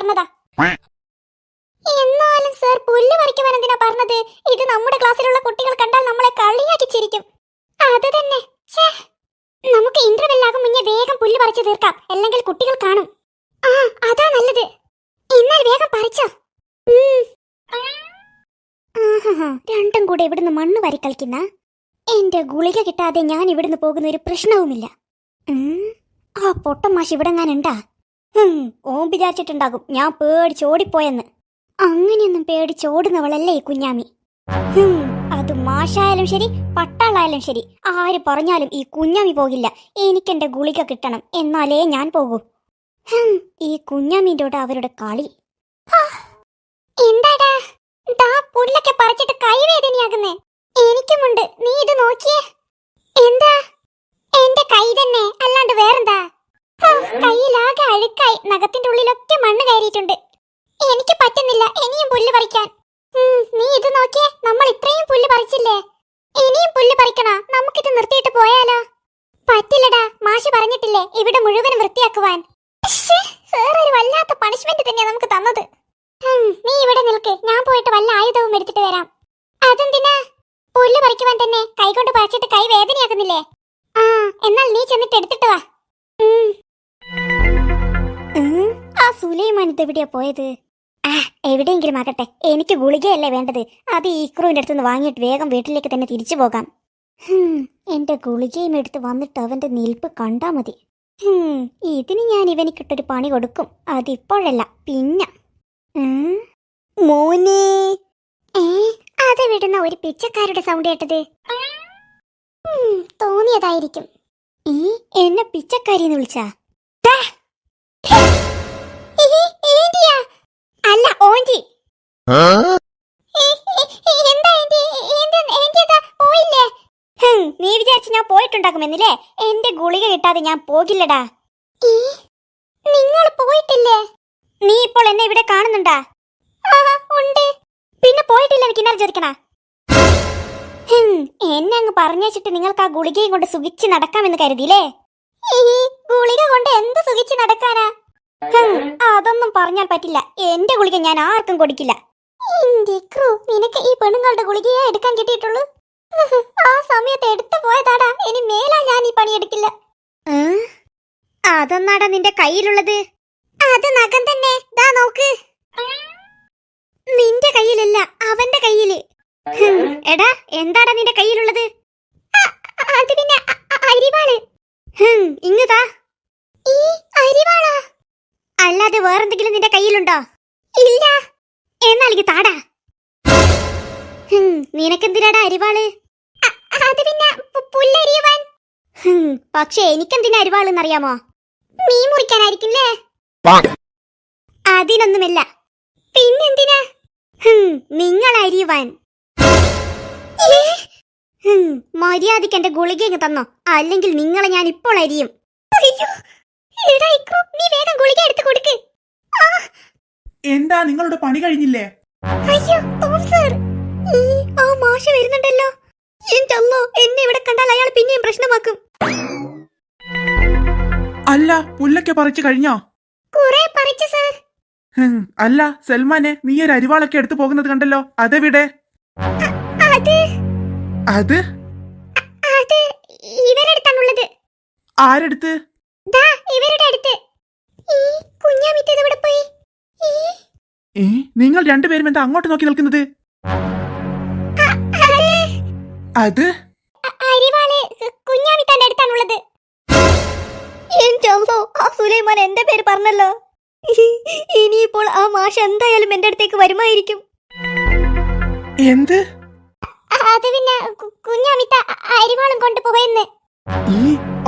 പറഞ്ഞതാ. എന്നാലും സർ പുല്ല് പറിക്കുവാൻ എന്തിനാ പറഞ്ഞത്? ഇത് നമ്മുടെ ക്ലാസ്സിലുള്ള കുട്ടികൾ കണ്ടാൽ നമ്മളെ കളിയാക്കി ചിരിക്കും. അത് തന്നെ. നമുക്ക് ഇന്റർവെല്ലാകും മുന്നേ വേഗം പുല്ല് പറിച്ചു തീർക്കാം, അല്ലെങ്കിൽ കുട്ടികൾ കാണും. ആ അതാ നല്ലത്. എന്നാൽ വേഗം പറിച്ചോ. രണ്ടും കൂടെ ഇവിടുന്ന് മണ്ണ് വാരി കളിക്കുന്ന. എന്റെ ഗുളിക കിട്ടാതെ ഞാൻ ഇവിടുന്ന് പോകുന്ന ഒരു പ്രശ്നവുമില്ല. ആ പൊട്ടമാഷ് ഇവിടെ ഞാനുണ്ടാ? ഓം വിചാരിച്ചിട്ടുണ്ടാകും ഞാൻ പേടിച്ചോടിപ്പോയെന്ന്. അങ്ങനെയൊന്നും പേടിച്ചോടുന്നവളല്ലേ ഈ കുഞ്ഞാമി. അത് മാഷായാലും ശരി പട്ടാളായാലും ശരി ആര് പറഞ്ഞാലും ഈ കുഞ്ഞാമി പോകില്ല. എനിക്കെന്റെ ഗുളിക കിട്ടണം, എന്നാലേ ഞാൻ പോകൂ. ഈ കുഞ്ഞാമിന്റെ കൂടെ അവരുടെ കളി. എന്താടാ പുല്ലൊക്കെ പറിച്ചിട്ട് കൈവേദനയാകുന്നേ? എനിക്കുമുണ്ട്, നീ ഇത് നോക്കിയേ. എന്താ? എന്റെ കൈ തന്നെ, അല്ലാണ്ട് വേറെന്താ? കയ്യിലാകെ അഴുക്കായി, നഖത്തിന്റെ ഉള്ളിലൊക്കെ മണ്ണ് കയറിയിട്ടുണ്ട്. എനിക്ക് പറ്റുന്നില്ല ഇനിയും പുല്ല് പറിക്കാൻ. നീ ഇത് നോക്കിയേ, നമ്മൾ ഇത്രയും പുല്ല് പറിച്ചില്ലേ, ഇനിയും പുല്ല് പറിക്കണോ? നമുക്കിത് നിർത്തിയിട്ട് പോയാലോ? പറ്റില്ലടാ, മാഷ് പറഞ്ഞിട്ടില്ലേ ഇവിടെ മുഴുവൻ വൃത്തിയാക്കുവാൻ. സാർ ഒരു വല്ലാത്ത പണിഷ്മെന്റ് തന്നെയാ നമുക്ക് തന്നത്. നീ ഇവിടെ നിൽക്ക്, ഞാൻ പോയിട്ട് വല്ല ആയുധവും എടുത്തിട്ട് വരാം. അതെന്തിനാ? പുല്ല് പറിക്കുവാൻ തന്നെ. കൈകൊണ്ട് പറിച്ചിട്ട് കൈ വേദനയാക്കുന്നില്ലേ? എന്നാൽ നീ ചെന്നിട്ട് എടുത്തിട്ട് വാ. ആ സുലൈമാൻ ഇതെവിടെയാ പോയത്? എവിടെയെങ്കിലും ആകട്ടെ, എനിക്ക് ഗുളികയല്ലേ വേണ്ടത്. അത് ഈക്രുവിന്റെ അടുത്തുനിന്ന് വാങ്ങിയിട്ട് വേഗം വീട്ടിലേക്ക് തന്നെ തിരിച്ചു പോകാം. എന്റെ ഗുളികയും എടുത്ത് വന്നിട്ട് അവന്റെ നിൽപ്പ് കണ്ടാ മതി. ഇതിന് ഞാൻ ഇവനിക്കിട്ടൊരു പണി കൊടുക്കും. അതിപ്പോഴല്ല, പിന്നെ. മോനെ, അത് വിടുന്ന ഒരു പിച്ചക്കാരുടെ സൗണ്ട് കേട്ടത്. തോന്നിയതായിരിക്കും. എന്നെ പിച്ചക്കാരിന്ന് വിളിച്ചാ? അല്ല ഓന്റി. നീ വിചാരിച്ച് ഞാൻ പോയിട്ടുണ്ടാക്കുമെന്നില്ലേ? എന്റെ ഗുളിക കിട്ടാതെ ഞാൻ പോകില്ലടാ. നിങ്ങൾ പോയിട്ടില്ലേ? നീ ഇപ്പോൾ എന്നെ ഇവിടെ കാണുന്നുണ്ടാ? ഉണ്ട്. പിന്നെ പോയിട്ടില്ല എനിക്ക് ചോദിക്കണ? എന്നെ അങ്ങ് പറഞ്ഞേച്ചിട്ട് നിങ്ങൾക്ക് ആ ഗുളികയും കൊണ്ട് സുഖിച്ച് നടക്കാമെന്ന് കരുതിയില്ലേ? ഗുളിക കൊണ്ട് എന്ത് സുഖിച്ച് നടക്കാനാ? അതൊന്നും പറഞ്ഞാൽ പറ്റില്ല. എന്റെ ഗുളിക ഞാൻ ആർക്കും കൊടുക്കില്ല. നിനക്ക് ഈ പെണ്ണുങ്ങളുടെ ഗുളികയെ എടുക്കാൻ കിട്ടിയിട്ടുള്ളൂ. ആ സമയത്ത് എടുത്തു പോയതാടാ. ഇനി മേലാ ഞാൻ ഈ പണിയെടുക്കില്ല. അതൊന്നാടാ നിന്റെ കയ്യിലുള്ളത്? അത് നഖം തന്നെ. ദാ നോക്ക്. നിന്റെ കയ്യിലല്ല, അവന്റെ കയ്യില്. എടാ, എന്താടാ നിന്റെ കയ്യിലുള്ളത്? അത് പിന്നെ അരിവാള്. ഇങ്ങതാ. ഈ അരിവാളാ? അല്ലാതെ വേറെന്തെങ്കിലും നിന്റെ കയ്യിലുണ്ടോ? ഇല്ല. എന്നാൽ താടാ. നിനക്കെന്തിനാടാ അരിവാള്? അത് പിന്നെ പുല്ലരിയുവാൻ. പക്ഷെ എനിക്കെന്തിനാ അരിവാളെന്നറിയാമോ? മീൻ മുറിക്കാനായിരിക്കില്ലേ? അതിനൊന്നുമില്ല. പിന്നെന്തിനാ? നിങ്ങൾ അരിയുവാൻ. മര്യാദയ്ക്ക് എന്റെ ഗുളിക തന്നോ, അല്ലെങ്കിൽ നിങ്ങളെ ഞാൻ ഇപ്പോൾ അരിയും. നീ വേഗം ഗുളിക എടുത്ത് കൊടുക്ക്. എന്താ നിങ്ങളുടെ പണി കഴിഞ്ഞില്ലേ? അയ്യോ സർ, ആ മാഷ് വരുന്നുണ്ടല്ലോ. എന്റെ അല്ലോ, എന്നെ ഇവിടെ കണ്ടാൽ അയാൾ പിന്നെയും പ്രശ്നമാക്കും. അല്ല, പുല്ലൊക്കെ പറിച്ചു കഴിഞ്ഞോ? കുറെ പറിച്ചു സർ. അല്ല സൽമാനെ, നീ ഒരു അരിവാളൊക്കെ എടുത്തു പോകുന്നത് കണ്ടല്ലോ, അതെവിടെ? അത് ഇവരെടുത്താണുള്ളത്. ആരെടുത്ത്? ഇവരുടെ അടുത്ത്. പോയി. നിങ്ങൾ രണ്ടുപേരും എന്താ അങ്ങോട്ട് നോക്കി നിൽക്കുന്നത്? അത് അരിവാള് കുഞ്ഞാമിത്താന്റെ അടുത്താണുള്ളത്. ആ സുലൈമാൻ എന്റെ പേര് പറഞ്ഞല്ലോ. ഇനിയിപ്പോൾ ആ മാഷ് എന്തായാലും എന്റെ അടുത്തേക്ക് വരുമായിരിക്കും. എന്ത്? അത് പിന്നെ കുഞ്ഞാമിത്ത അരിവാളും കൊണ്ടുപോയെന്ന്.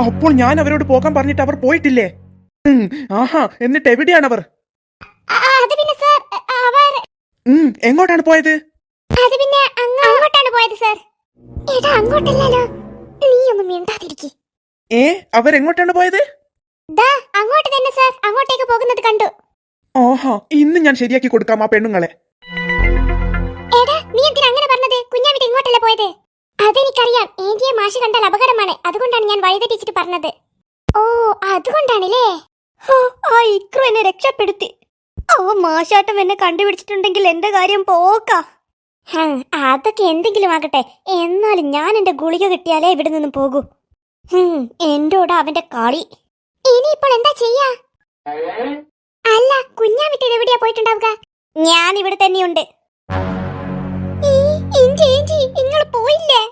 അപ്പോൾ ഞാൻ അവരോട് പോകാൻ പറഞ്ഞിട്ട് അവർ പോയിട്ടില്ലേ? ആഹാ, എന്നിട്ട് എവിടെയാണവർ? അത് പിന്നെ സർ, അവർ എങ്ങോട്ടാണ് പോയത്? അത് പിന്നെ അങ്ങോട്ടാണ് പോയത് സർ. എടാ, അങ്ങോട്ടല്ലല്ലോ. നീ ഒന്നും മിണ്ടാതിരിക്ക്. അവരെങ്ങോട്ടാണ് പോയത്? അങ്ങോട്ട് തന്നെ സർ, അങ്ങോട്ടേക്ക് പോകുന്നത് കണ്ടു. ഓഹോ, ഇന്ന് ഞാൻ ശരിയാക്കി കൊടുക്കാം ആ പെണ്ണുങ്ങളെ. എടാ, നീ എന്തിനാ അങ്ങനെ പറഞ്ഞത്? കുഞ്ഞാമിത്ത് ഇങ്ങോട്ടല്ലേ പോയത്? അതെനിക്കറിയാം. ഏന്റിയെ മാഷ് കണ്ടാൽ അപകടമാണ്. അതുകൊണ്ടാണ് ഞാൻ വഴിതെറ്റിച്ചിട്ട് പറഞ്ഞത്. ഓ, അതുകൊണ്ടാണല്ലേ. ആ ഇക്രു എന്നെ രക്ഷപ്പെടുത്തി. ഓ മാഷാട്ടം എന്നെ കണ്ടുപിടിച്ചിട്ടുണ്ടെങ്കിൽ എന്റെ കാര്യം പോക്കാ. അതൊക്കെ എന്തെങ്കിലും ആകട്ടെ, എന്നാലും ഞാൻ എന്റെ ഗുളിക കിട്ടിയാലേ ഇവിടെ നിന്നും പോകൂ. എന്റോട് അവന്റെ കളി. ഇനിയിപ്പോൾ എന്താ ചെയ്യാ? അല്ല, കുഞ്ഞാമിട്ട് എവിടെയാ പോയിട്ടുണ്ടാവുക? ഞാൻ ഇവിടെ തന്നെയുണ്ട്. നിങ്ങൾ പോയില്ലേ?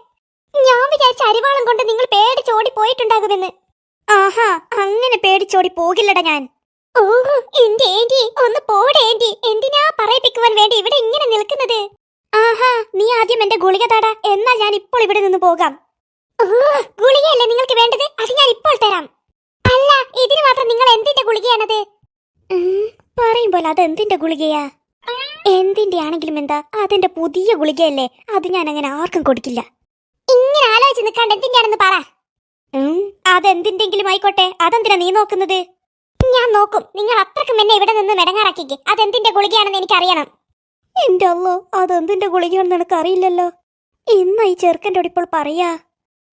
ഞാൻ വിചാരിച്ച അരിവാളം കൊണ്ട് നിങ്ങൾ പേടിച്ചോടി പോയിട്ടുണ്ടാകുമെന്ന്. ആഹാ, അങ്ങനെ പേടിച്ചോടി പോകില്ലടാ ഞാൻ. ഓഹോ, എന്റെ ഏന്റി ഒന്ന് പോടെ ഏന്റി. എന്തിനാ പറയിപ്പിക്കുവാൻ വേണ്ടി ഇവിടെ ഇങ്ങനെ നിൽക്കുന്നത്? ആഹാ, നീ ആദ്യം എന്റെ ഗുളിക താടാ, എന്നാൽ ഞാൻ ഇപ്പോൾ ഇവിടെ നിന്ന് പോകാം. ഗുളികയല്ലേ നിങ്ങൾക്ക് വേണ്ടത്? അത് ഞാൻ ഇപ്പോൾ തരാം. അല്ല, ഇതിന് മാത്രം നിങ്ങൾ എന്തിന്റെ ഗുളികയാണത്? പറയുമ്പോൾ അത് എന്തിന്റെ ഗുളികയാ? എന്തിന്റെ ആണെങ്കിലും എന്താ, അതെന്റെ പുതിയ ഗുളികയല്ലേ, അത് ഞാൻ അങ്ങനെ ആർക്കും കൊടുക്കില്ല. ഇങ്ങനെ ആലോചിച്ച് നിൽക്കാണ്ട് എന്തിന്റെയാണെന്ന് പറ. അതെന്തിന്റെങ്കിലും ആയിക്കോട്ടെ, അതെന്തിനാ നീ നോക്കുന്നത്? ഞാൻ നോക്കും. നിങ്ങൾ അത്രക്കും എന്നെ ഇവിടെ നിന്ന് മെടങ്ങാറാക്കിക്ക്. അതെന്തിന്റെ ഗുളികയാണെന്ന് എനിക്കറിയണം. എന്റെ അല്ലോ, അതെന്തിന്റെ ഗുളികയാണെന്ന് എനിക്ക് അറിയില്ലല്ലോ. ഇന്ന് ഈ ചെറുക്കൻ്റെ ഇപ്പോൾ പറയാ.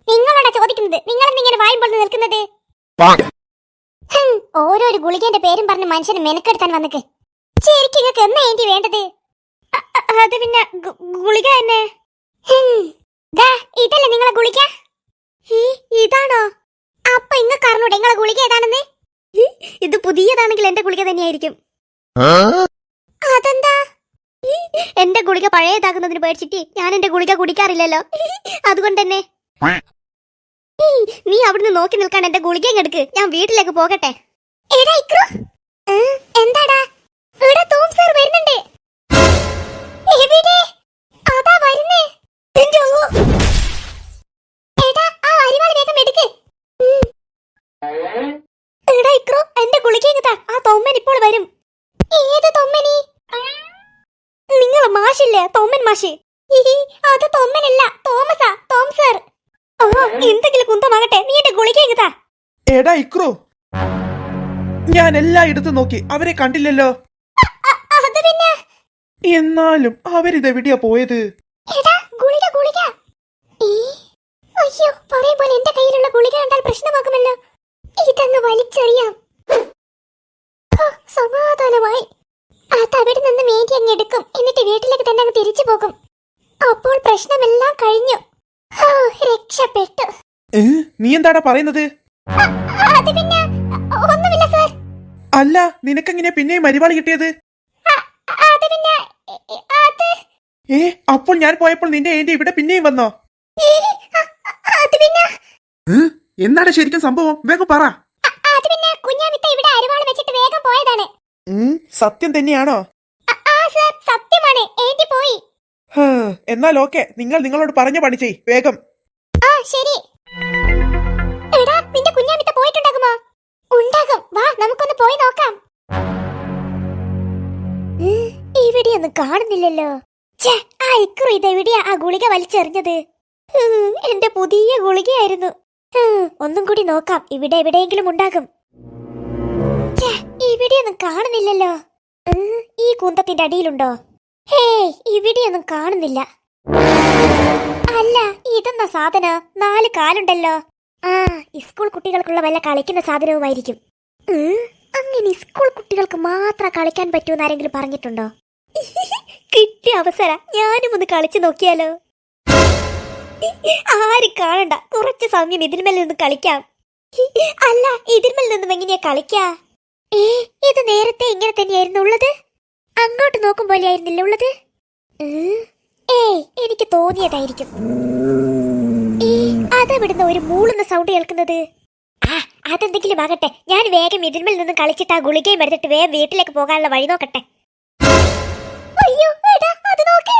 നിങ്ങളോടാ ചോദിക്കുന്നത്, നിങ്ങൾ ഇങ്ങനെ വായുമ്പോൾ നിൽക്കുന്നത്? ഓരോരു ഗുളികന്റെ പേരും പറഞ്ഞ് മനുഷ്യന് മെനക്കെടുത്താൻ വന്നിക്ക്. ശരിക്കും നിങ്ങൾക്ക് എന്നാ ഏന്റി വേണ്ടത്? അത് പിന്നെ ഗുളിക തന്നെ. ഇതല്ലേ നിങ്ങളെ ഗുളിക? ഇതാണോ? അപ്പൊ ഇങ്ങക്ക് അറിഞ്ഞൂടെ നിങ്ങളെ ഗുളിക ഏതാണെന്ന്? ഇത് പുതിയതാണെങ്കിൽ എന്റെ ഗുളിക തന്നെയായിരിക്കും. അതെന്താ? എന്റെ ഗുളിക പഴയതാകുന്നതിന് പേടിച്ചിട്ട് ഞാൻ എന്റെ ഗുളിക കുടിക്കാറില്ലല്ലോ, അതുകൊണ്ട് തന്നെ. നീ അവിടുന്ന് നോക്കി നിൽക്കാൻ എന്റെ ഗുളികയും എടുക്ക്, ഞാൻ വീട്ടിലേക്ക് പോകട്ടെ. എന്താടാ? ഇവിടെ തോം സർ വരുന്നുണ്ട്. എവിടെ? അതാ വരുന്നേ. എടാ, ആ അരിവാൾ വേഗം എടുക്ക്. എടാ ഇക്രോ, എന്റെ ഗുളികയും താ, ആ തൊമ്മൻ ഇപ്പോൾ വരും. ഏത് തൊമ്മനി? നിങ്ങളെ മാഷില്ലേ, തൊമ്മൻ മാഷ്? അത് തൊമ്മനല്ല, തോമസാ, തോം സർ. എന്തെങ്കിലും കുന്തമാകട്ടെ, നീ എന്റെ ഗുളികയും താ. എടാ ഇക്രു, ഞാൻ എല്ലായിടത്തും നോക്കി, അവരെ കണ്ടില്ലല്ലോ. എന്നാലും അവരിതെവിടെയാ പോയത്? അയ്യോ, പറയുമ്പോൾ എന്റെ കയ്യിലുള്ള ഗുളിക കണ്ടാൽ പ്രശ്നമാകുമല്ലോ. ഇതങ്ങ് വലിച്ചെറിയാം. സമാധാനമായി. അതവിടെ നിന്ന് മേടി അങ്ങ് എടുക്കും, എന്നിട്ട് വീട്ടിലേക്ക് തന്നെ അങ്ങ് തിരിച്ചു പോകും. അപ്പോൾ പ്രശ്നമെല്ലാം കഴിഞ്ഞു. രക്ഷപ്പെട്ടു. നീ എന്താടാ പറയുന്നത്? അത് പിന്നെ ഒന്നുമില്ല സർ. അല്ല, നിനക്കെങ്ങനെ പിന്നെയും മരിവാള് കിട്ടിയത്? അത് പിന്നെ അപ്പോൾ ഞാൻ പോയപ്പോൾ നിന്റെ ഏന്റി ഇവിടെ പിന്നെയും വന്നോ? അത് പിന്നെ എന്താണ് ശരിക്കും സംഭവം? വേഗം പറ. അത് പിന്നെ കുഞ്ഞാമിത്ത ഇവിടെ അരിവാൾ വെച്ചിട്ട് വേഗം പോയതാണ്. സത്യം തന്നെയാണോ? സർ, സത്യമാണ്. ഏന്റി പോയി. എന്നാൽ ഓക്കെ, നിങ്ങൾ നിങ്ങളോട് പറഞ്ഞ പണി ചെയ് വേഗം. ശരി. എടാ, നിന്റെ കുഞ്ഞാമിത്ത പോയിട്ടുണ്ടാകുമോ? ഉണ്ടാകും, വാ നമുക്കൊന്ന് പോയി നോക്കാം. ഇവിടെയൊന്നും കാണുന്നില്ലല്ലോ. ആ ഇക്രു ഇതെവിടെയാ ആ ഗുളിക വലിച്ചെറിഞ്ഞത്? എന്റെ പുതിയ ഗുളികയായിരുന്നു. ഒന്നും കൂടി നോക്കാം, ഇവിടെ എവിടെയെങ്കിലും ഉണ്ടാകും. ഇവിടെയൊന്നും കാണുന്നില്ലല്ലോ. ഈ കുന്തത്തിന്റെ അടിയിലുണ്ടോ? ഇവിടെയൊന്നും കാണുന്നില്ല. അല്ല, ഇതെന്നാ സാധനം? 4 കാലുണ്ടല്ലോ. സ്കൂൾ കുട്ടികൾക്കുള്ള വല്ല കളിക്കുന്ന സാധനവുമായിരിക്കും. അങ്ങനെ സ്കൂൾ കുട്ടികൾക്ക് മാത്രം കളിക്കാൻ പറ്റൂന്ന് ആരെങ്കിലും പറഞ്ഞിട്ടുണ്ടോ? കിട്ടിയ അവസരം, ഞാനും ഒന്ന് കളിച്ചു നോക്കിയാലോ? ആരും കാണണ്ട, കുറച്ച് സമയം ഇതിന്മേൽ നിന്ന് കളിക്കാം. അല്ല, ഇതിന്മേൽ നിന്നും എങ്ങനെയാ കളിക്കാ? ഇത് നേരത്തെ ഇങ്ങനെ തന്നെയായിരുന്നു ഉള്ളത്? അങ്ങോട്ട് നോക്കും പോലെയായിരുന്നില്ല ഉള്ളത്? എനിക്ക് തോന്നിയതായിരിക്കും. അതെവിടുന്ന ഒരു മൂളുന്ന സൗണ്ട് കേൾക്കുന്നത്? അതെന്തെങ്കിലും ആകട്ടെ, ഞാൻ വേഗം ഇതിന്മേൽ നിന്ന് കളിച്ചിട്ട് ആ ഗുളികയും എടുത്തിട്ട് വേഗം വീട്ടിലേക്ക് പോകാനുള്ള വഴി നോക്കട്ടെ. അയ്യോ, എടാ, അത് നോക്ക്.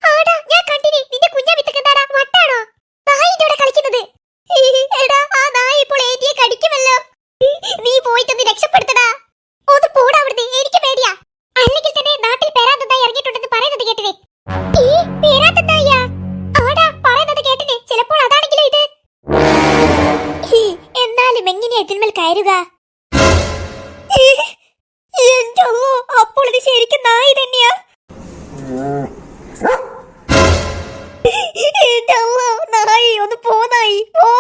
ആടാ, ഞാൻ കണ്ടിനി. നിന്റെ കുഞ്ഞാമിത്തക്ക് എന്താടാ, വട്ടാണോ? നായിന്റെ കൂടെ കളിക്കുന്നത്. എടാ, ആ നായ ഇപ്പോൾ ഏന്റിയെ കടിക്കുമല്ലോ. നീ പോയിട്ടൊന്ന് രക്ഷപ്പെടുത്തടാ. ഒന്ന് പോടാ അവിടുന്ന്, എനിക്ക് പേടിയാ. അല്ലെങ്കിൽ തന്നെ നാട്ടിൽ പേരാന്തതായി ഇറങ്ങിയിട്ടുണ്ടെന്ന് പറയുന്നത് കേട്ടിനെ. പേരാന്തതായാ? ആടാ, പറയുന്നത് കേട്ടിനെ. ചിലപ്പോൾ അതാണെങ്കിലോ ഇത്. എന്നാലും എങ്ങനെയാ ഇതിന്മേൽ കയറുക? അപ്പോൾ ഇത് ശരിക്കും നായി തന്നെയാ? നായി ഒന്ന് പോനായി ഓ.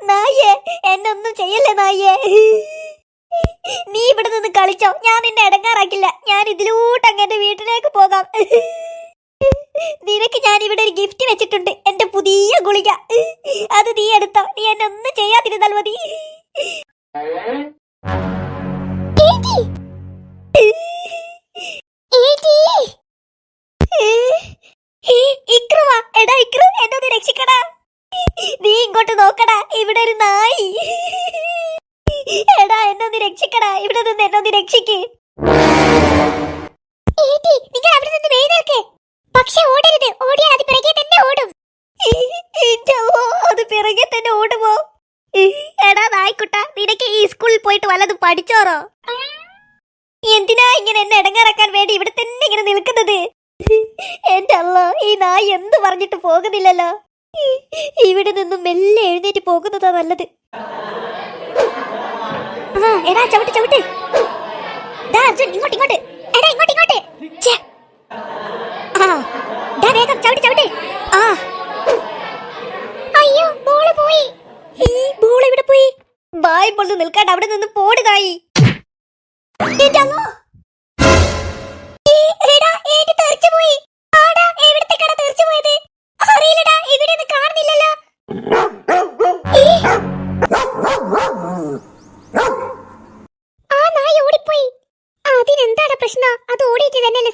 നായേ, എന്നൊന്നും ചെയ്യല്ലേ നായേ. നീ ഇവിടെ നിന്ന് കളിച്ചോ, ഞാൻ നിന്നെ ഇടങ്ങാറാക്കില്ല. ഞാൻ ഇതിലൂട്ടങ്ങ് എന്റെ വീട്ടിലേക്ക് പോകാം. നിനക്ക് ഞാൻ ഇവിടെ ഒരു ഗിഫ്റ്റ് വെച്ചിട്ടുണ്ട്, എന്റെ പുതിയ ഗുളിക. അത് നീ എടുത്തോ. നീ എന്നെ ഒന്നും ചെയ്യാതിരുന്നാൽ മതി. എടാ ഇക്രു, എന്നൊന്ന് രക്ഷിക്കടാ. നീ ഇങ്ങോട്ട് നോക്കടാ, ഇവിടെ ഒരു നായി. എടാ എന്നൊന്ന് രക്ഷിക്കടാ, ഇവിടെ നിന്ന് എന്നൊന്ന് രക്ഷിക്ക്. നിങ്ങൾ അവിടെ നിന്ന് എഴുന്നേൽക്ക്. പക്ഷെ ഓടരുത്, ഓടിയാൽ അത് പിറകെ തന്നെ ഓടും. അത് പിറകെ തന്നെ ഓടുമോ? എടാ നായിക്കുട്ട, നിനക്ക് ഈ സ്കൂളിൽ പോയിട്ട് വല്ലതും പഠിച്ചോറോ? എന്തിനാ ഇങ്ങനെ എന്നെ ഇടങ്ങാറാക്കാൻ വേണ്ടി ഇവിടെ തന്നെ ഇങ്ങനെ നിൽക്കുന്നത്? എന്റെ അല്ലാ, ഈ നായി എന്ത് പറഞ്ഞിട്ട് പോകുന്നില്ലല്ലോ. ഇവിടെ നിന്നും മെല്ലെ എഴുന്നേറ്റ് പോകുന്നതാ നല്ലത്. എടാ ചവിട്ട് ചവിട്ട്. അർജുൻ ഇങ്ങോട്ട് ഇങ്ങോട്ട്. എടാ ഇങ്ങോട്ട് ഇങ്ങോട്ട്. വേഗം ചവിട്ട് ചവിട്ട്. അയ്യോ, ബോള് പോയി. ഈ ബോൾ ഇവിടെ പോയി. ബായ് ബോൾ നിൽക്കാണ്ട് അവിടെ നിന്ന് പോടുതായി.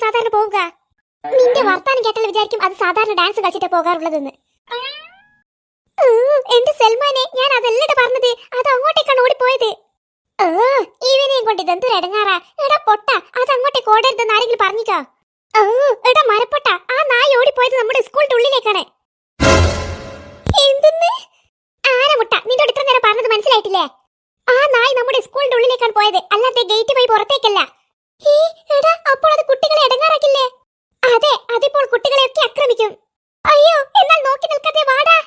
സാധാരണ പോവുക. നിന്റെ വർത്താനം കേട്ടാൽ വിചാരിക്കും അത് സാധാരണ ഡാൻസ് കളിച്ചിട്ട് പോകാറുള്ളതെന്ന്. എന്റെ സൽമാനെ, ഞാൻ അതല്ലട പറഞ്ഞത്, അത് അങ്ങോട്ടേക്കാണ് ഓടിപ്പോയത്. ഇവനെയും കൊണ്ട് ഇതെന്തൊരു ഇടങ്ങാറാ. എടാ പൊട്ട, അത് അങ്ങോട്ടേക്ക് ഓടരുതെന്ന് ആരെങ്കിലും പറഞ്ഞിട്ടോ? എടാ മരപ്പൊട്ട, ആ നായി ഓടിപ്പോയത് നമ്മുടെ സ്കൂളിന്റെ ഉള്ളിലേക്കാണ്. എന്തെന്ന്? ആനമുട്ട, നിന്നോട് ഇത്ര നേരം പറഞ്ഞത് മനസ്സിലായിട്ടില്ലേ? ആ നായി നമ്മുടെ സ്കൂളിന്റെ ഉള്ളിലേക്കാണ് പോയത്, അല്ലാതെ ഗേറ്റ് വഴി പുറത്തേക്കല്ല. എടാ, അപ്പോൾ അത് കുട്ടികളെ ഇടങ്ങാറാക്കില്ലേ? അതെ, അതിപ്പോൾ കുട്ടികളെയൊക്കെ ആക്രമിക്കും. അയ്യോ, എന്നാൽ നോക്കി നിൽക്കാതെ വാടാ.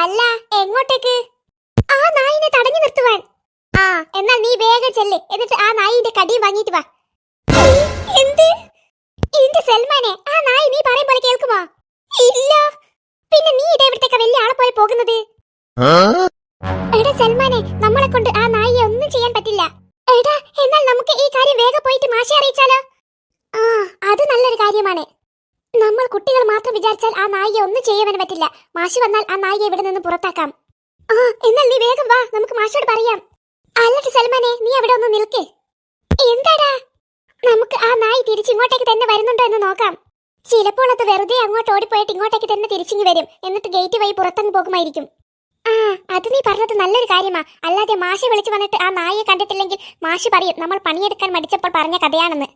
അല്ല, എങ്ങോട്ടേക്ക്? ആ നായിനെ തടഞ്ഞു നിർത്തുവാൻ. എന്നാൽ നീ വേഗം ചെല്ല്, എന്നിട്ട് ആ നായിന്റെ കടിയും വാങ്ങിയിട്ട് വാ. എന്ത്? എന്റെ സൽമാനെ, ആ നായി നീ പറയും പോലെ കേൾക്കുമോ? ഇല്ല. പിന്നെ നീ ഇതെവിടത്തേക്കാ വലിയ ആളെ പോലെ പോകുന്നത്? എടാ സൽമാനെ, നമ്മളെ കൊണ്ട് ആ നായിയെ ഒന്നും ചെയ്യാൻ പറ്റില്ല. എടാ, എന്നാൽ നമുക്ക് ഈ കാര്യം വേഗം പോയിട്ട് മാഷെ അറിയിച്ചാലോ? അത് നല്ലൊരു കാര്യമാണ്. നമ്മൾ കുട്ടികൾ മാത്രം വിചാരിച്ചാൽ ആ നായിയെ ഒന്നും ചെയ്യാൻ പറ്റില്ല. മാഷ് വന്നാൽ ആ നായിയെ ഇവിടെ നിന്ന് പുറത്താക്കാം. എന്നാൽ നീ വേഗം വാ, നമുക്ക് മാഷോട് പറയാം. അല്ലട്ട് സൽമാനെ, നീ അവിടെ ഒന്ന് നിൽക്ക്. എന്താടാ? നമുക്ക് ആ നായി തിരിച്ചിങ്ങോട്ടേക്ക് തന്നെ വരുന്നുണ്ടോ എന്ന് നോക്കാം. ചിലപ്പോൾ അത് വെറുതെ അങ്ങോട്ട് ഓടിപ്പോയിട്ട് ഇങ്ങോട്ടേക്ക് തന്നെ തിരിച്ചിങ്ങി വരും, എന്നിട്ട് ഗേറ്റ് വഴി പുറത്തങ്ങ് പോകുമായിരിക്കും. അത് നീ പറഞ്ഞത് നല്ലൊരു കാര്യമാ. അല്ലാതെ മാഷി വിളിച്ചു വന്നിട്ട് ആ നായിയെ കണ്ടിട്ടില്ലെങ്കിൽ മാഷി പറയും നമ്മൾ പണിയെടുക്കാൻ മടിച്ചപ്പോൾ പറഞ്ഞ കഥയാണെന്ന്.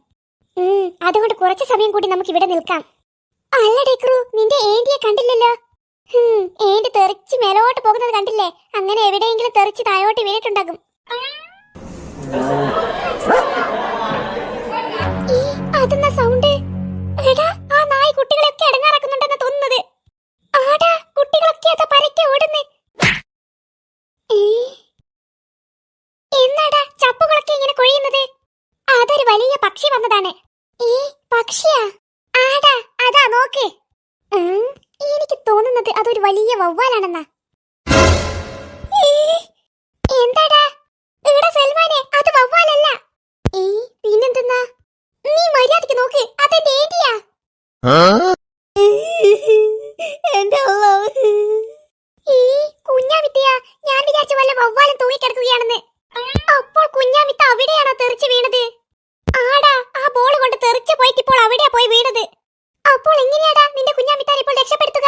അതുകൊണ്ട് കുറച്ച് സമയം കൂടി നമുക്ക് ഇവിടെ നിൽക്കാം. അല്ലടേ ക്രൂ, നിന്റെ ഏന്റിയെ കണ്ടില്ലല്ലോ. ഏന്റി തെറിച്ച് മേലോട്ട് പോകുന്നത് കണ്ടില്ലേ? അങ്ങനെ എവിടെയെങ്കിലും തെറിച്ച് താഴോട്ട് വീണിട്ടുണ്ടാകും. അതെന്നാ സൗണ്ട്? എടാ, ആ നായി കുട്ടികളെയൊക്കെ ഇടങ്ങാറാക്കുന്നുണ്ടെന്ന് തോന്നുന്നത്. ആടാ, കുട്ടികളൊക്കെ അതാ പരക്കെ ഓടുന്നേ. എന്നാടാ ചപ്പുകളൊക്കെ ഇങ്ങനെ കൊഴിയുന്നത്? അതൊരു വലിയ പക്ഷി വന്നതാണ്. പക്ഷിയാ? ആടാ, അതാ നോക്ക്. എനിക്ക് തോന്നുന്നത് അതൊരു വലിയ വവ്വാലാണെന്നാ. എന്താടാ? ഇവിടെ സൽമാനെ, അത് വവ്വാലല്ല. പിന്നെന്തെന്നാ? നീ മര്യാദക്ക് നോക്ക്, അതെന്റെ ഏന്റിയാ. എന്റെ കുഞ്ഞാമിത്തയാ, ഞാൻ വിചാരിച്ച വല്ല വവ്വാലും തൂങ്ങിക്കിടക്കുകയാണെന്ന്. അപ്പോൾ കുഞ്ഞാമിത്ത അവിടെയാണോ തെറിച്ച് വീണത്? ആടാ, ആ ബോൾ കൊണ്ട് തെറിച്ച് പോയിട്ട് ഇപ്പോൾ അവിടെയാ പോയി വീണത്. അപ്പോൾ എങ്ങനെയാടാ നിന്റെ കുഞ്ഞാമിത്താൻ ഇപ്പോൾ രക്ഷപ്പെടുത്തുക?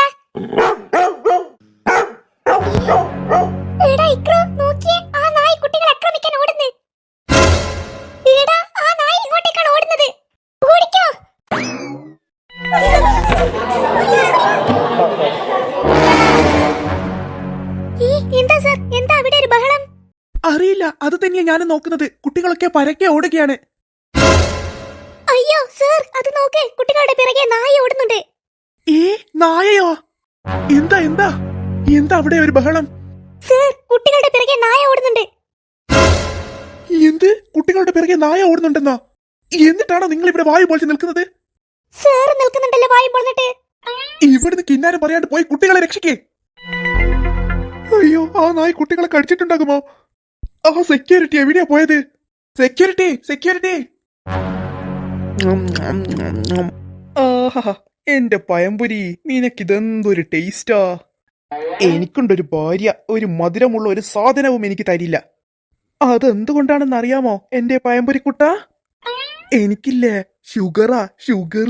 എടാ ഇക്രു, നോക്കിയേ, ആ നായി കുട്ടികളെ ആക്രമിക്കാൻ ഓടുന്നു. എടാ, ആ നായി ഇങ്ങോട്ടേക്കാണ് ഓടുന്നത്. ഓടിക്കോ. എന്താ സർ, എന്താ അവിടെ ഒരു ബഹളം? അറിയില്ല, അത് തന്നെയാ ഞാൻ നോക്കുന്നത്. കുട്ടികളൊക്കെ പരക്കെ ഓടുകയാണ്. അയ്യോ സർ, അത് നോക്ക്, കുട്ടികളുടെ പിറകെ നായ ഓടുന്നുണ്ട്. നായയോ? എന്താ എന്താ എന്താ അവിടെ ഒരു ബഹളം? സർ, കുട്ടികളുടെ പിറകെ നായ ഓടുന്നുണ്ട്. എന്ത്? കുട്ടികളുടെ പിറകെ നായ ഓടുന്നുണ്ടെന്നോ? എന്നിട്ടാണോ നിങ്ങൾ ഇവിടെ വായു പൊളിച്ച് നിൽക്കുന്നത്? സർ നിൽക്കുന്നുണ്ടല്ലോ വായു പൊളിച്ചിട്ട്. ഇവിടുന്ന് കിന്നാരം പറയാണ്ട് പോയി കുട്ടികളെ രക്ഷിക്കേ. അയ്യോ, ആ നായി കുട്ടികളെ കടിച്ചിട്ടുണ്ടാകുമോ? ആ സെക്യൂരിറ്റി എവിടെയാ പോയത്? Security security. ആഹാ, എന്റെ പഴംപൊരി, നിനക്കിതെന്തൊരു ടേസ്റ്റാ. എനിക്കുണ്ടൊരു ഭാര്യ, ഒരു മധുരമുള്ള ഒരു സാധനവും എനിക്ക് തരില്ല. അതെന്തുകൊണ്ടാണെന്ന് അറിയാമോ എന്റെ പഴംപൊരിക്കുട്ട? എനിക്കില്ലേ ഷുഗറാ, ഷുഗർ.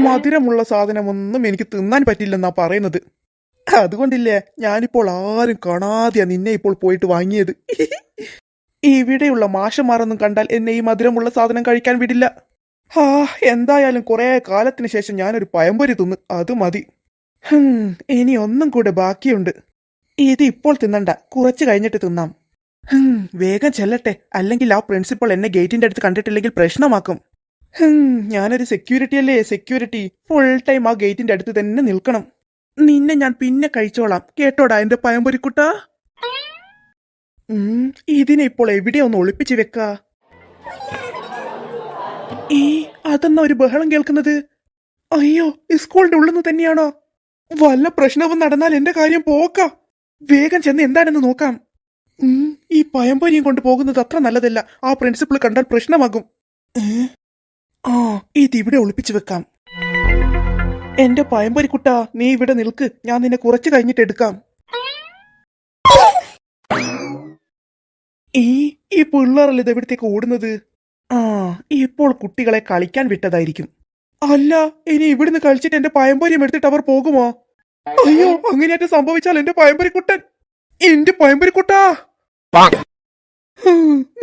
മധുരമുള്ള സാധനമൊന്നും എനിക്ക് തിന്നാൻ പറ്റില്ലെന്നാ പറയുന്നത്. അതുകൊണ്ടില്ലേ ഞാനിപ്പോൾ ആരും കാണാതെയാ നിന്നെ ഇപ്പോൾ പോയിട്ട് വാങ്ങിയത്. ഇവിടെയുള്ള മാഷന്മാരൊന്നും കണ്ടാൽ എന്നെ ഈ മധുരമുള്ള സാധനം കഴിക്കാൻ വിടില്ല. എന്തായാലും കുറെ കാലത്തിന് ശേഷം ഞാനൊരു പഴംപൊരി തിന്ന്, അത് മതി. ഇനി ഒന്നും കൂടെ ബാക്കിയുണ്ട്. ഇത് ഇപ്പോൾ തിന്നണ്ട, കുറച്ച് കഴിഞ്ഞിട്ട് തിന്നാം. വേഗം ചെല്ലട്ടെ, അല്ലെങ്കിൽ ആ പ്രിൻസിപ്പൾ എന്നെ ഗേറ്റിന്റെ അടുത്ത് കണ്ടിട്ടില്ലെങ്കിൽ പ്രശ്നമാക്കും. ഞാനൊരു സെക്യൂരിറ്റി അല്ലേ, സെക്യൂരിറ്റി. ഫുൾ ടൈം ആ ഗേറ്റിന്റെ അടുത്ത് തന്നെ നിൽക്കണം. നിന്നെ ഞാൻ പിന്നെ കഴിച്ചോളാം, കേട്ടോടാ എന്റെ പഴംപൊരിക്കുട്ട. ഇതിനെ ഇപ്പോൾ എവിടെ ഒന്ന് ഒളിപ്പിച്ചു വെക്ക. അതെന്നാ ഒരു ബഹളം കേൾക്കുന്നത്? അയ്യോ, സ്കൂളിന്റെ ഉള്ളിൽ നിന്ന് തന്നെയാണോ? വല്ല പ്രശ്നവും നടന്നാൽ എന്റെ കാര്യം പോക്ക. വേഗം ചെന്ന് എന്താണെന്ന് നോക്കാം. ഈ പഴംപൊരിയും കൊണ്ട് പോകുന്നത് അത്ര നല്ലതല്ല, ആ പ്രിൻസിപ്പൾ കണ്ടാൽ പ്രശ്നമാകും. ഇതിവിടെ ഒളിപ്പിച്ചു വെക്കാം. എന്റെ പഴംപൊരിക്കുട്ട, നീ ഇവിടെ നിൽക്ക്, ഞാൻ നിന്നെ കുറച്ച് കഴിഞ്ഞിട്ട് എടുക്കാം. ഈ പിള്ളേരല്ല ഇത് എവിടത്തേക്ക് ഓടുന്നത്? ഇപ്പോൾ കുട്ടികളെ കളിക്കാൻ വിട്ടതായിരിക്കും. അല്ല, ഇനി ഇവിടുന്ന് കളിച്ചിട്ട് എന്റെ പഴംപൊരിയും എടുത്തിട്ട് അവർ പോകുമോ? അയ്യോ, അങ്ങനെയായിട്ട് സംഭവിച്ചാൽ എന്റെ പഴംപൊരിക്കുട്ടൻ, എന്റെ പഴംപൊരിക്കുട്ടാ,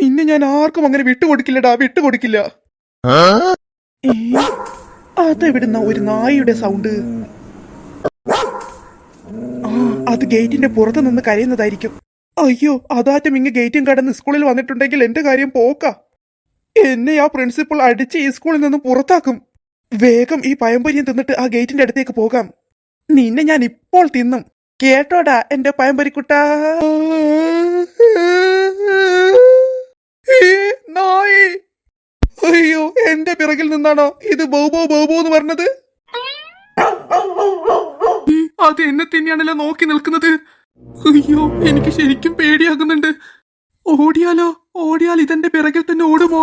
നിന്നെ ഞാൻ ആർക്കും അങ്ങനെ വിട്ടുകൊടുക്കില്ലടാ, വിട്ടുകൊടുക്കില്ല. അതെവിടുന്ന ഒരു നായയുടെ സൗണ്ട്? അത് ഗേറ്റിന്റെ പുറത്ത് നിന്ന് കരയുന്നതായിരിക്കും. അയ്യോ, അതാറ്റം ഇങ്ങ് ഗേറ്റും കടന്ന് സ്കൂളിൽ വന്നിട്ടുണ്ടെങ്കിൽ എന്റെ കാര്യം പോക്ക. എന്നെ ആ പ്രിൻസിപ്പൾ അടിച്ച് ഈ സ്കൂളിൽ നിന്നും പുറത്താക്കും. വേഗം ഈ പഴംപൊരിയും തിന്നിട്ട് ആ ഗേറ്റിന്റെ അടുത്തേക്ക് പോകാം. നിന്നെ ഞാൻ ഇപ്പോൾ തിന്നും, കേട്ടോടാ എന്റെ പഴംപൊരിക്കുട്ട. നായി, അയ്യോ, എന്റെ പിറകിൽ നിന്നാണോ ഇത് ബൗബോ ബൗബോ എന്ന് പറഞ്ഞത്? അത് എന്നെ തന്നെയാണല്ലോ നോക്കി നിൽക്കുന്നത്. അയ്യോ, എനിക്ക് ശരിക്കും പേടിയാകുന്നുണ്ട്. ഓടിയാലോ? ഓടിയാൽ ഇതെന്റെ പിറകിൽ തന്നെ ഓടുമോ?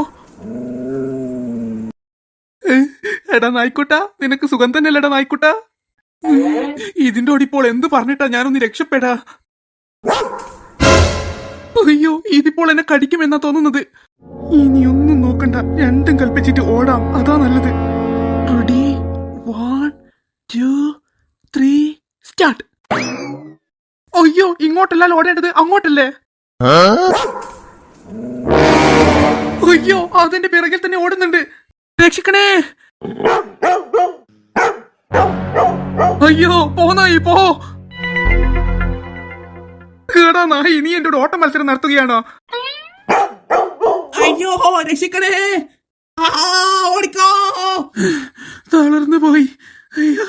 എടാ നായിക്കുട്ട, നിനക്ക് സുഖം തന്നെയല്ലടാ നായിക്കുട്ട. ഇതിന്റെ ഓടിപ്പോൾ എന്ത് പറഞ്ഞിട്ടാ ഞാനൊന്ന് രക്ഷപ്പെടാ? അയ്യോ, ഇതിപ്പോൾ എന്നെ കടിക്കുമെന്നാ തോന്നുന്നത്. ഇനിയൊന്നും നോക്കണ്ട, രണ്ടും കൽപ്പിച്ചിട്ട് ഓടാം, അതാ നല്ലത്. Ready, 1 2 3 start. അയ്യോ, ഇങ്ങോട്ടല്ല ഓടേണ്ടത്, അങ്ങോട്ടല്ലേ? അയ്യോ, അതിന്റെ പിറകിൽ തന്നെ ഓടുന്നുണ്ട്, രക്ഷിക്കണേ. അയ്യോ, പോന്നായി പോ. കേടാ നായി, നീ എന്റെ ഓട്ട മത്സരം നടത്തുകയാണോ? അയ്യോ, രക്ഷിക്കണേ, ഓടിക്കോ. തളർന്നു പോയി. അയ്യോ,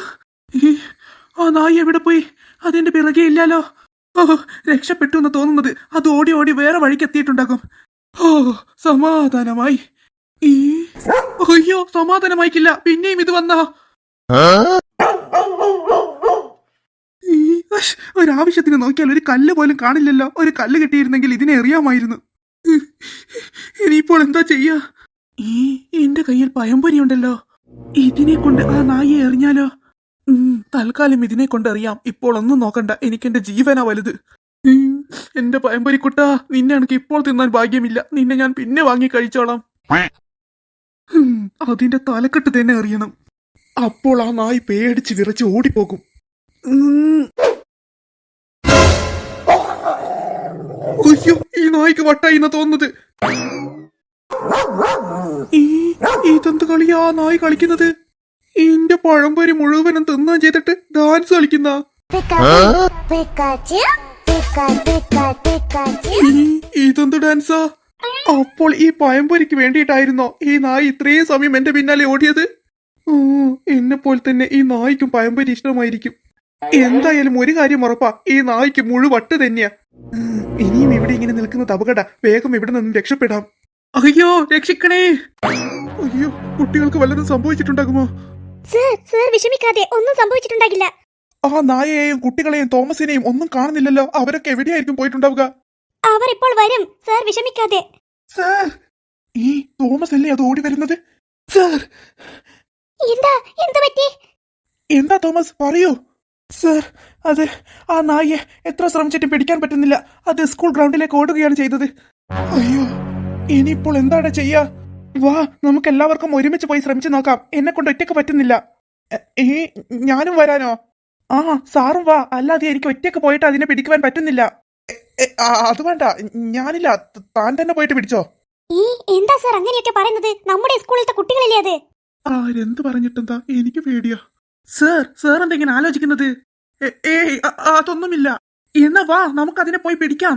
ആ നായി എവിടെ പോയി? അതിന്റെ പിറകെ ഇല്ലാലോ. രക്ഷപ്പെട്ടു എന്ന് തോന്നുന്നത്. അത് ഓടി ഓടി വേറെ വഴിക്ക് എത്തിയിട്ടുണ്ടാകും. സമാധാനമായി. അയ്യോ, സമാധാനമായിക്കില്ല, പിന്നെയും ഇത് വന്നാ. ഒരാവശ്യത്തിന് നോക്കിയാൽ ഒരു കല്ല് പോലും കാണില്ലല്ലോ. ഒരു കല്ല് കിട്ടിയിരുന്നെങ്കിൽ ഇതിനെ എറിയാമായിരുന്നു. ഇനിയിപ്പോൾ എന്താ ചെയ്യാ? എന്റെ കയ്യിൽ പഴംപൊരി ഉണ്ടല്ലോ, ഇതിനെ കൊണ്ട് ആ നായെ എറിഞ്ഞാലോ? തൽക്കാലം ഇതിനെ കൊണ്ടെറിയാം. ഇപ്പോൾ ഒന്നും നോക്കണ്ട, എനിക്ക് എന്റെ ജീവനാ വലുത്. എന്റെ പഴംപൊരിക്കുട്ടാ, നിന്നെ എനിക്ക് ഇപ്പോൾ തിന്നാൻ ഭാഗ്യമില്ല. നിന്നെ ഞാൻ പിന്നെ വാങ്ങി കഴിച്ചോളാം. അതിന്റെ തലക്കെട്ട് തന്നെ അറിയണം. അപ്പോൾ ആ നായി പേടിച്ച് വിറച്ച് ഓടിപ്പോകും. അയ്യോ, ഈ നായ്ക്ക് വട്ടായി എന്നാ തോന്നുന്നത്. ഇതെന്ത് കളിയാ നായി കളിക്കുന്നത്? എന്റെ പഴംപൊരി മുഴുവനും തിന്നാൻ ചെയ്തിട്ട് ഡാൻസ് കളിക്കുന്ന. ഇതെന്ത് ഡാൻസാ? അപ്പോൾ ഈ പഴംപൊരിക്ക് വേണ്ടിയിട്ടായിരുന്നോ ഈ നായി ഇത്രയും സമയം എന്റെ പിന്നാലെ ഓടിയത്? എന്നെ പോലെ തന്നെ ഈ നായ്ക്കും പഴംപൊരി ഇഷ്ടമായിരിക്കും. എന്തായാലും ഒരു കാര്യം ഉറപ്പാ, ഈ നായ്ക്ക് മുഴുവട്ട് തന്നെയാ. ഇനിയും ഇവിടെ ഇങ്ങനെ നിൽക്കുന്നത് അപകട. വേഗം ഇവിടെ നിന്നും രക്ഷപ്പെടാം. അയ്യോ, രക്ഷിക്കണേ. അയ്യോ, കുട്ടികൾക്ക് വല്ലതും സംഭവിച്ചിട്ടുണ്ടാകുമോ? സർ വിഷമിക്കാതെ, ഒന്നും സംഭവിച്ചിട്ടുണ്ടാകില്ല. ആ നായയെയും കുട്ടികളെയും തോമസിനെയും ഒന്നും കാണുന്നില്ലല്ലോ. അവരൊക്കെ എവിടെയായിരിക്കും പോയിട്ടുണ്ടാവുക? അവർ ഇപ്പോൾ വരും സാർ, വിഷമിക്കാതെ. സർ, ഈ തോമസ് അല്ലേ അത് ഓടി വരുന്നത്? സർ, എന്ത് പറ്റി? എന്താ തോമസ്, പറയൂ. സർ, അത് ആ നായയെ എത്ര ശ്രമിച്ചിട്ടും പിടിക്കാൻ പറ്റുന്നില്ല. അത് സ്കൂൾ ഗ്രൗണ്ടിലേക്ക് ഓടുകയാണ് ചെയ്തത്. അയ്യോ, ഇനിയിപ്പോൾ എന്താണ് ചെയ്യാ? വാ, നമുക്ക് എല്ലാവർക്കും ഒരുമിച്ച് പോയി ശ്രമിച്ചു നോക്കാം. എന്നെ കൊണ്ട് ഒറ്റയ്ക്ക് പറ്റുന്നില്ല. ഞാനും വരാനോ? ആ, സാറും വാ. അല്ലാതെ എനിക്ക് ഒറ്റയ്ക്ക് പോയിട്ട് അതിനെ പിടിക്കുവാൻ പറ്റുന്നില്ല. അത് വേണ്ട, ഞാനില്ല. താൻ തന്നെ പോയിട്ട് പിടിച്ചോ. എന്താ സാർ അങ്ങനെയൊക്കെ പറയുന്നത്? നമ്മുടെ സ്കൂളിലത്തെ കുട്ടികളല്ലേ അത്? ആരെന്ത് പറഞ്ഞിട്ടെന്താ, എനിക്ക് പേടിയാ. സാർ എന്താ ഇങ്ങനെ ആലോചിക്കുന്നത്? അതൊന്നുമില്ല. എന്നാ വാ, നമുക്കതിനെ പോയി പിടിക്കാം.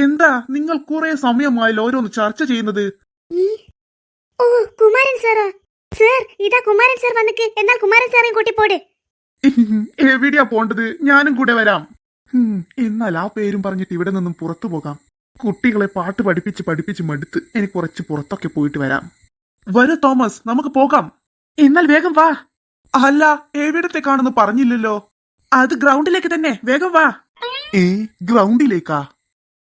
എന്താ നിങ്ങൾ കുറെ സമയമായല്ലോ ഓരോന്ന് ചർച്ച ചെയ്യുന്നത്? ഓ, കുമാരൻ സാറോ? സാർ, ഇതാ കുമാരൻ സാർ വന്നിക്ക്. എന്നാൽ കുമാരൻ സാറേയും കൂട്ടി പോട്. എവിടെയാ പോണ്ടത്? ഞാനും കൂടെ വരാം. എന്നാൽ ആ പേരും പറഞ്ഞിട്ട് ഇവിടെ നിന്നും പുറത്തു പോകാം. കുട്ടികളെ പാട്ട് പഠിപ്പിച്ച് മടുത്ത്. എനിക്ക് കുറച്ച് പുറത്തൊക്കെ പോയിട്ട് വരാം. വരൂ തോമസ്, നമുക്ക് പോകാം. എന്നാൽ വേഗം വാ. അല്ല, എവിടത്തേക്കാണെന്ന് പറഞ്ഞില്ലല്ലോ. അത് ഗ്രൗണ്ടിലേക്ക് തന്നെ. വേഗം വാ. ഗ്രൗണ്ടിലേക്കാ?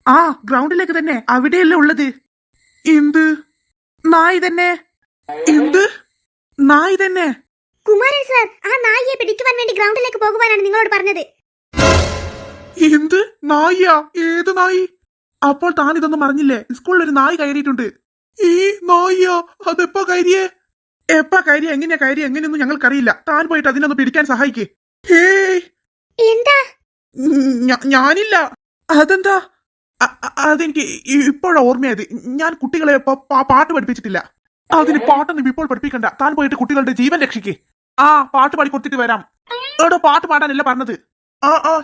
ആ, ഗ്രൗണ്ടിലേക്ക് തന്നെ. അവിടെയല്ലേ ഉള്ളത്. എന്ത്? നായി തന്നെ? എന്ത്? നായി തന്നെ? കുമാരൻ സാർ, ആ നായിയെ പിടിക്കുവാൻ വേണ്ടി ഗ്രൗണ്ടിലേക്ക് പോകുവാനാണ് നിങ്ങളോട് പറഞ്ഞത്. എന്ത് നായിയാ? ഏത് നായി? അപ്പോൾ താൻ ഇതൊന്നും പറഞ്ഞില്ലേ? സ്കൂളിൽ ഒരു നായി കയറിയിട്ടുണ്ട്. ഈ നായിയാ? അതെപ്പോ കയറിയേ? എപ്പാ കയറിയ? എങ്ങനെയാ കയറിയ? എങ്ങനെയൊന്നും ഞങ്ങൾക്കറിയില്ല. താൻ പോയിട്ട് അതിനൊന്ന് പിടിക്കാൻ സഹായിക്കേ. എന്താ? ഞാനില്ല. അതെന്താ? അതെനിക്ക് ഇപ്പോഴാ ഓർമ്മയായത്. ഞാൻ കുട്ടികളെ പാട്ട് പഠിപ്പിച്ചിട്ടില്ല. അതിന് പാട്ടൊന്നും ഇപ്പോൾ പഠിപ്പിക്കണ്ട. താൻ പോയിട്ട് കുട്ടികളുടെ ജീവൻ രക്ഷിക്കേ. ആ, പാട്ട് പാടി കൊടുത്തിട്ട് വരാം. എടോ, പാട്ട് പാടാനല്ല പറഞ്ഞത്.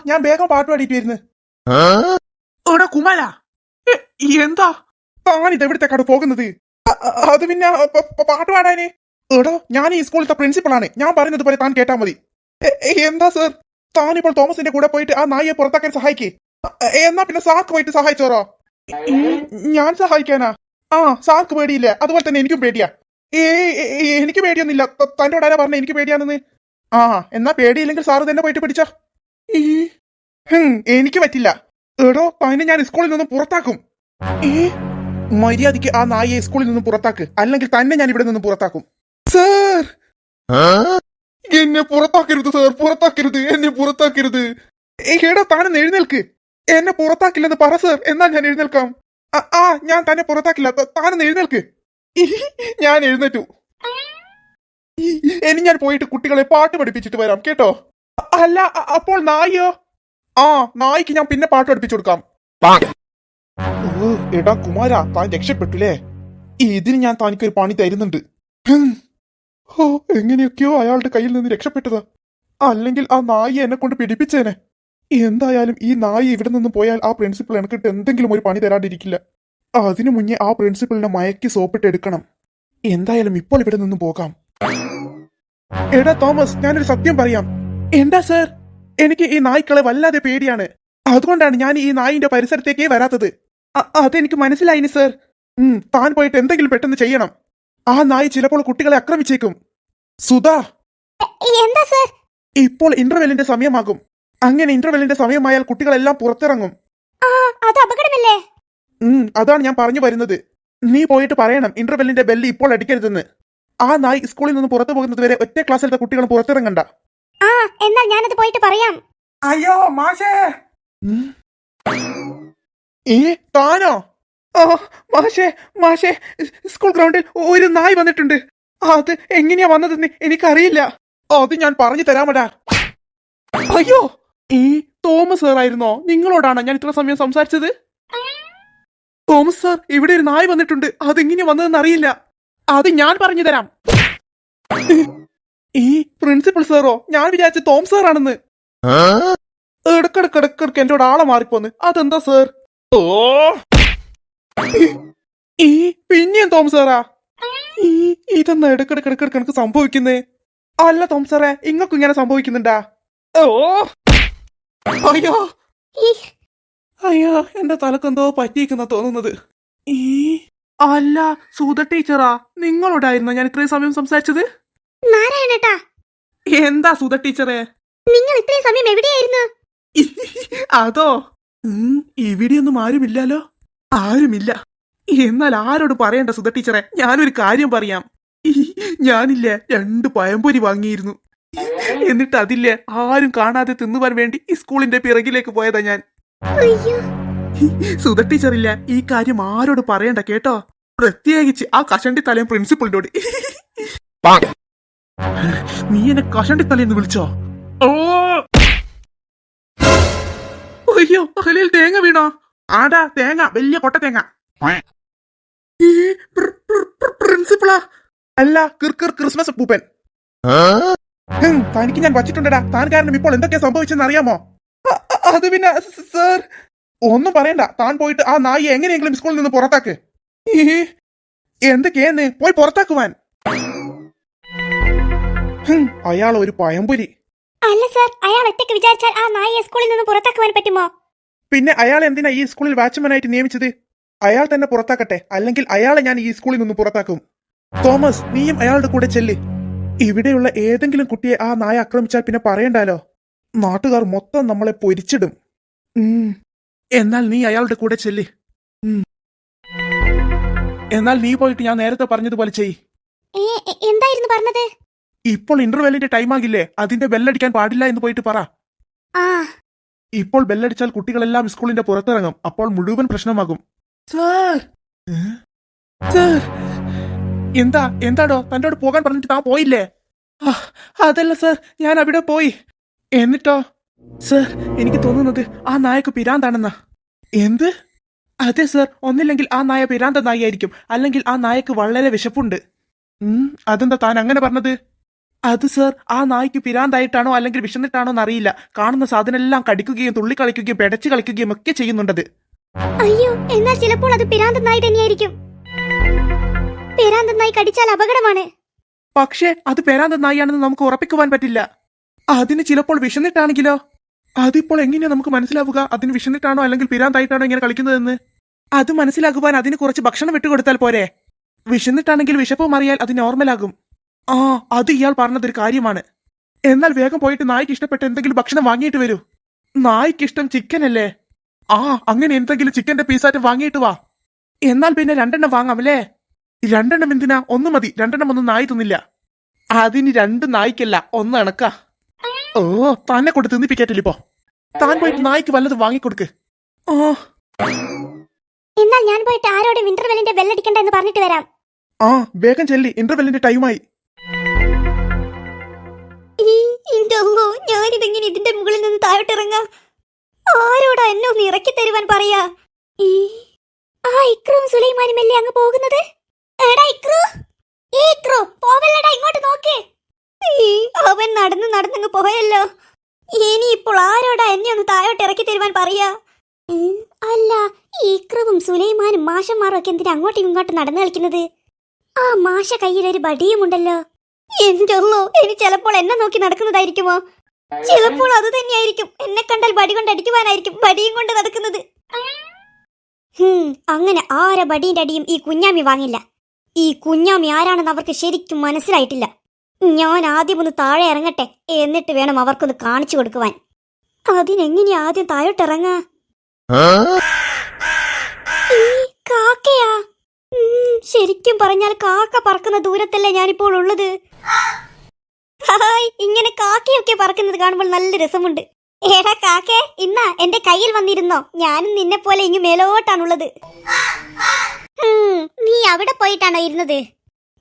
ഞാൻ വേഗം പാട്ട് പാടിയിട്ട് വരുന്നു. എടാ കുമാര, എന്താ താൻ ഇതെവിടത്തേക്കാണ് പോകുന്നത്? അത് പിന്നെ പാട്ട് പാടാന്. എടോ, ഞാൻ ഈ സ്കൂളിലത്തെ പ്രിൻസിപ്പളാണ്. ഞാൻ പറയുന്നത് പോലെ താൻ കേട്ടാ മതി. എന്താ സർ? താനിപ്പോൾ തോമസിന്റെ കൂടെ പോയിട്ട് ആ നായിയെ പുറത്താക്കാൻ സഹായിക്കേ. എന്നാ പിന്നെ സാർക്ക് പോയിട്ട് സഹായിച്ചോറോ? ഞാൻ സഹായിക്കാനാ? ആ, സാർക്ക് പേടിയില്ല. അതുപോലെ തന്നെ എനിക്കും പേടിയാ. എനിക്ക് പേടിയൊന്നുമില്ല. തന്നോട് ആരാ പറഞ്ഞ എനിക്ക് പേടിയാണെന്ന്? ആ, എന്നാ പേടിയില്ലെങ്കിൽ സാറ് തന്നെ പോയിട്ട് പിടിച്ചോ. എനിക്ക് പറ്റില്ല. എടോ, തന്നെ ഞാൻ സ്കൂളിൽ നിന്നും പുറത്താക്കും. മര്യാദയ്ക്ക് ആ നായിയെ സ്കൂളിൽ നിന്നും പുറത്താക്ക്, അല്ലെങ്കിൽ തന്നെ ഞാൻ ഇവിടെ നിന്നും പുറത്താക്കും. സർ, എന്നെ പുറത്താക്കരുത് സർ, പുറത്താക്കരുത്, എന്നെ പുറത്താക്കരുത്. എടാ, താനെന്ന് എഴുന്നേൽക്ക്. എന്നെ പുറത്താക്കില്ലെന്ന് പറ സർ, എന്നാൽ ഞാൻ എഴുന്നേൽക്കാം. ഞാൻ തന്നെ പുറത്താക്കില്ല. താനെന്ന് എഴുന്നേൽക്ക്. ഞാൻ എഴുന്നേറ്റു. ഇനി ഞാൻ പോയിട്ട് കുട്ടികളെ പാട്ട് പഠിപ്പിച്ചിട്ട് വരാം, കേട്ടോ? അല്ല, അപ്പോൾ നായിയോ? ആ, നായിക്ക് ഞാൻ പിന്നെ പാട്ട് പഠിപ്പിച്ചു കൊടുക്കാം. എടാ കുമാര, താൻ രക്ഷപ്പെട്ടുല്ലേ? ഇതിന് ഞാൻ തനിക്കൊരു പണി തരുന്നുണ്ട്. എങ്ങനെയൊക്കെയോ അയാളുടെ കയ്യിൽ നിന്ന് രക്ഷപ്പെട്ടതാ. അല്ലെങ്കിൽ ആ നായി എന്നെ കൊണ്ട് പിടിപ്പിച്ചേനെ. എന്തായാലും ഈ നായി ഇവിടെ നിന്ന് പോയാൽ ആ പ്രിൻസിപ്പൾ എനിക്കിട്ട് എന്തെങ്കിലും ഒരു പണി തരാണ്ടിരിക്കില്ല. അതിനു മുന്നേ ആ പ്രിൻസിപ്പളിനെ മയക്കി സോപ്പിട്ട് എടുക്കണം. എന്തായാലും ഇപ്പോൾ ഇവിടെ നിന്ന് പോകാം. എടാ തോമസ്, ഞാനൊരു സത്യം പറയാം. എന്താ സർ? എനിക്ക് ഈ നായ്ക്കളെ വല്ലാതെ പേടിയാണ്. അതുകൊണ്ടാണ് ഞാൻ ഈ നായിന്റെ പരിസരത്തേക്കേ വരാത്തത്. അതെനിക്ക് മനസ്സിലായിനി സർ. താൻ പോയിട്ട് എന്തെങ്കിലും പെട്ടെന്ന് ചെയ്യണം. ആ നായി ചിലപ്പോൾ കുട്ടികളെ ആക്രമിച്ചേക്കും. സുധാ, എന്താ സർ? ഇപ്പോൾ ഇന്റർവെല്ലിന്റെ സമയമാകും. അങ്ങനെ ഇന്റർവെല്ലിന്റെ സമയമായാൽ കുട്ടികളെല്ലാം പുറത്തിറങ്ങും. അത് അപകടമല്ലേ? അതാണ് ഞാൻ പറഞ്ഞു വരുന്നത്. നീ പോയിട്ട് പറയണം ഇന്റർവെല്ലിന്റെ ബെല്ല് ഇപ്പോൾ അടിക്കരുതെന്ന്. ആ നായി സ്കൂളിൽ നിന്ന് പുറത്തു പോകുന്നത് വരെ ഒറ്റ ക്ലാസ്സിലത്തെ കുട്ടികൾ പുറത്തിറങ്ങണ്ട. എന്നാൽ ഞാനത് പോയിട്ട് പറയാം. അയ്യോ മാഷേ! താനോ? മാഷേ, സ്കൂൾ ഗ്രൗണ്ടിൽ ഒരു നായ് വന്നിട്ടുണ്ട്. അത് എങ്ങനെയാ വന്നതെന്ന് എനിക്കറിയില്ല. അത് ഞാൻ പറഞ്ഞു തരാമടാ. അയ്യോ, തോമസ് സാർ ആയിരുന്നോ? നിങ്ങളോടാണോ ഞാൻ ഇത്ര സമയം സംസാരിച്ചത്? തോമസ് സാർ, ഇവിടെ ഒരു നായ് വന്നിട്ടുണ്ട്. അതെങ്ങനെയാ വന്നതെന്ന് അറിയില്ല. അത് ഞാൻ പറഞ്ഞു തരാം. പ്രിൻസിപ്പൽ സാറോ? ഞാൻ വിചാരിച്ച തോമസ് സാർ ആണെന്ന്. ഇടക്കിടക്ക് എന്നോട് ആളെ മാറിപ്പോന്ന്. അതെന്താ സാർ? പിന്നെയും തോമസ് സാറാ? ഇതെന്നാ ഇടക്കിടക്ക് എനിക്ക് സംഭവിക്കുന്നേ? അല്ല തോമസ് സാറേ, ഇങ്ങക്കും ഇങ്ങനെ സംഭവിക്കുന്നുണ്ടാ? അയ്യോ, എന്റെ തലക്കെന്തോ പറ്റിയിരിക്കുന്ന തോന്നുന്നത്. അല്ല സുധ ടീച്ചറാ? നിങ്ങളോടായിരുന്നോ ഞാൻ ഇത്രയും സമയം സംസാരിച്ചത്? നാരായണേട്ടാ. എന്താ സുധ ടീച്ചറെ? നിങ്ങൾ ഇത്രയും സമയം എവിടെയായിരുന്നു? അതോ ഇവിടെയൊന്നും ആരുമില്ലല്ലോ. ആരുമില്ല. എന്നാൽ ആരോട് പറയണ്ട സുധ ടീച്ചറെ, ഞാനൊരു കാര്യം പറയാം. ഞാനില്ലേ 2 പഴംപൊരി വാങ്ങിയിരുന്നു. എന്നിട്ട് അതില്ലേ ആരും കാണാതെ തിന്നുവാൻ വേണ്ടി ഈ സ്കൂളിന്റെ പിറകിലേക്ക് പോയതാ ഞാൻ. അയ്യോ, സുധ ടീച്ചറില്ല, ഈ കാര്യം ആരോട് പറയണ്ട കേട്ടോ, പ്രത്യേകിച്ച് ആ കഷണ്ടി തലയും പ്രിൻസിപ്പളിനോട്. നീ എന്നെ കഷണ്ടി തലയെന്ന് വിളിച്ചോ? ഓ അയ്യോ, തലയിൽ തേങ്ങ വീണോ? ആടാ തേങ്ങ, വലിയ കൊട്ട തേങ്ങ. പ്രിൻസിപ്പളാ? അല്ല, ക്രിസ്മസ് പൂപ്പൻ. തനിക്ക് ഞാൻ വച്ചിട്ടുണ്ടടാ. താൻ കാരണം ഇപ്പോൾ എന്തൊക്കെയാ സംഭവിച്ചെന്ന് അറിയാമോ? അത് പിന്നെ സർ, ഒന്നും പറയണ്ട. താൻ പോയിട്ട് ആ നായി എങ്ങനെയെങ്കിലും സ്കൂളിൽ നിന്ന് പുറത്താക്ക്. എന്തൊക്കെയെന്ന് പോയി പുറത്താക്കുവാൻ. അയാൾ ഒരു പഴംപൊരി. അല്ല സർ, അയാൾ ഒറ്റയ്ക്ക് വിചാരിച്ചാൽ ആ നായയെ സ്കൂളിൽ നിന്ന് പുറത്താക്കുവാൻ പറ്റുമോ? പിന്നെ അയാൾ എന്തിനാ ഈ സ്കൂളിൽ വാച്ച്മാനായിട്ട് നിയമിച്ചത്? അയാൾ തന്നെ പുറത്താക്കട്ടെ, അല്ലെങ്കിൽ അയാളെ ഞാൻ ഈ സ്കൂളിൽ നിന്ന് പുറത്താക്കും. തോമസ്, നീയും അയാളുടെ കൂടെ ചെല്ല്. ഇവിടെയുള്ള ഏതെങ്കിലും കുട്ടിയെ ആ നായ ആക്രമിച്ചാൽ പിന്നെ പറയണ്ടാലോ, നാട്ടുകാർ മൊത്തം നമ്മളെ പൊരിച്ചിടും. എന്നാൽ നീ അയാളുടെ കൂടെ ചെല്ല്. എന്നാൽ നീ പോയിട്ട് ഞാൻ നേരത്തെ പറഞ്ഞതുപോലെ ചെയ്. എന്തായിരുന്നു പറഞ്ഞത്? ഇപ്പോൾ ഇന്റർവെല്ലിന്റെ ടൈം ആകില്ലേ, അതിന്റെ ബെല്ലടിക്കാൻ പാടില്ല എന്ന് പോയിട്ട് പറ. ആ, ഇപ്പോൾ ബെല്ലടിച്ചാൽ കുട്ടികളെല്ലാം സ്കൂളിന്റെ പുറത്തിറങ്ങും. അപ്പോൾ മുഴുവൻ പ്രശ്നമാകും. സാർ, സാർ, എന്താടോ തന്നോട് പോകാൻ പറഞ്ഞിട്ട് താൻ പോയില്ലേ? അതല്ല സാർ, ഞാൻ അവിടെ പോയി. എന്നിട്ടോ? സാർ, എനിക്ക് തോന്നുന്നത് ആ നായക്ക് പിരാന്താണെന്നാ. എന്ത്? അതെ സാർ, ഒന്നില്ലെങ്കിൽ ആ നായ പിരാന്ത നായായിരിക്കും, അല്ലെങ്കിൽ ആ നായക്ക് വളരെ വിശപ്പുണ്ട്. അതെന്താ താൻ അങ്ങനെ പറഞ്ഞത്? അത് സാർ, ആ നായ്ക്ക് പിരാന്തായിട്ടാണോ അല്ലെങ്കിൽ വിശന്നിട്ടാണോ എന്നറിയില്ല. കാണുന്ന സാധനമെല്ലാം കടിക്കുകയും തുള്ളിക്കളിക്കുകയും പെടച്ചു കളിക്കുകയും ഒക്കെ ചെയ്യുന്നുണ്ടത്. അയ്യോ, എന്നാൽ ചിലപ്പോൾ അത് പിരാന്ത നായി തന്നെയായിരിക്കും. പിരാന്ത നായി കടിച്ചാൽ അപകടമാണ്. പക്ഷേ അത് പേരാന്ത നായാണെന്ന് നമുക്ക് ഉറപ്പിക്കുവാൻ പറ്റില്ല. അതിന് ചിലപ്പോൾ വിശന്നിട്ടാണെങ്കിലോ? അതിപ്പോൾ എങ്ങനെയാ നമുക്ക് മനസ്സിലാവുക അതിന് വിശന്നിട്ടാണോ അല്ലെങ്കിൽ പിരാന്തായിട്ടാണോ ഇങ്ങനെ കളിക്കുന്നതെന്ന്? അത് മനസ്സിലാക്കുവാൻ അതിന് കുറച്ച് ഭക്ഷണം വിട്ടുകൊടുത്താൽ പോരെ? വിശന്നിട്ടാണെങ്കിൽ വിശപ്പ് മാറിയാൽ അത് നോർമലാകും. അത് ഇയാൾ പറഞ്ഞതൊരു കാര്യമാണ്. എന്നാൽ വേഗം പോയിട്ട് നായ്ക്ക് ഇഷ്ടപ്പെട്ട എന്തെങ്കിലും ഭക്ഷണം വാങ്ങിയിട്ട് വരൂ. നായ്ക്കിഷ്ടം ചിക്കൻ അല്ലേ? അങ്ങനെ എന്തെങ്കിലും ചിക്കന്റെ പീസായിട്ട് വാങ്ങിയിട്ട് വാ. എന്നാൽ പിന്നെ 2 എണ്ണം വാങ്ങാമല്ലേ? 2 എണ്ണം എന്തിനാ? 1 മതി. 2 എണ്ണം ഒന്നും നായി തിന്നില്ല. അതിന് 2 നായ്ക്കല്ല, 1 എണക്കാ. തന്നെ കൊണ്ട് തിന്നിപ്പിക്കാറ്റില്ലിപ്പോ. താൻ പോയിട്ട് നായ്ക്ക് വല്ലത് വാങ്ങിക്കൊടുക്ക്. എന്നാൽ ഞാൻ പോയിട്ട് ആരോടും ഇന്റർവെല്ലിന്റെ ബെല്ലടിക്കണ്ട എന്ന് പറഞ്ഞിട്ട് വരാം. വേഗം ചെല്ലി, ഇന്റർവെല്ലിന്റെ ടൈമായി. ഞാനിതെങ്ങനെ ഇതിന്റെ മുകളിൽ നിന്ന് താഴോട്ടിറങ്ങാം? ആരോടാ എന്നെ ഒന്ന് ഇറക്കി തരുവാൻ പറയാ? ഇക്രുവും സുലൈമാനും അല്ലേ അങ്ങ് പോകുന്നത്? എടാ ഇക്രു, പോവല്ലടാ, ഇങ്ങോട്ട് നോക്ക്. അവൻ നടന്നങ്ങ് പോയല്ലോ. ഇനിയിപ്പോൾ ആരോടാ എന്നെ ഒന്ന് താഴോട്ട് ഇറക്കി തരുവാൻ പറയാ? അല്ല, ഇക്രുവും സുലൈമാനും മാഷന്മാരും ഒക്കെ എന്തിനാ അങ്ങോട്ടും ഇങ്ങോട്ടും നടന്നു കളിക്കുന്നത്? ആ മാഷ കയ്യിലൊരു ബടിയുമുണ്ടല്ലോ. എന്തല്ലോ, ഇനി ചിലപ്പോൾ എന്നെ നോക്കി നടക്കുന്നതായിരിക്കുമോ? ചിലപ്പോൾ അത് തന്നെയായിരിക്കും. എന്നെ കണ്ടാൽ ബടി കൊണ്ട് അടിക്കുവാനായിരിക്കും ബടിയും കൊണ്ട് നടക്കുന്നത്. അങ്ങനെ ആരെ ബടിയുടെ അടിയും ഈ കുഞ്ഞാമി വാങ്ങില്ല. ഈ കുഞ്ഞാമി ആരാണെന്ന് അവർക്ക് ശരിക്കും മനസ്സിലായിട്ടില്ല. ഞാൻ ആദ്യം ഒന്ന് താഴെ ഇറങ്ങട്ടെ, എന്നിട്ട് വേണം അവർക്കൊന്ന് കാണിച്ചു കൊടുക്കുവാൻ. അതിനെങ്ങനെയാ ആദ്യം താഴോട്ടിറങ്ങാ? കാക്കയാ? ശരിക്കും പറഞ്ഞാൽ കാക്ക പറക്കുന്ന ദൂരത്തല്ലേ ഞാനിപ്പോൾ ഉള്ളത്. ഹായ്, ഇങ്ങനെ കാക്കയൊക്കെ പറക്കുന്നത് കാണുമ്പോൾ നല്ല രസമുണ്ട്. ഏടാ കാക്കേ, ഇന്നാ എന്റെ കയ്യിൽ വന്നിരുന്നോ? ഞാനും നിന്നെ പോലെ ഇങ്ങ് മേലോട്ടാണുള്ളത്. നീ അവിടെ പോയിട്ടാണോ ഇരുന്നത്?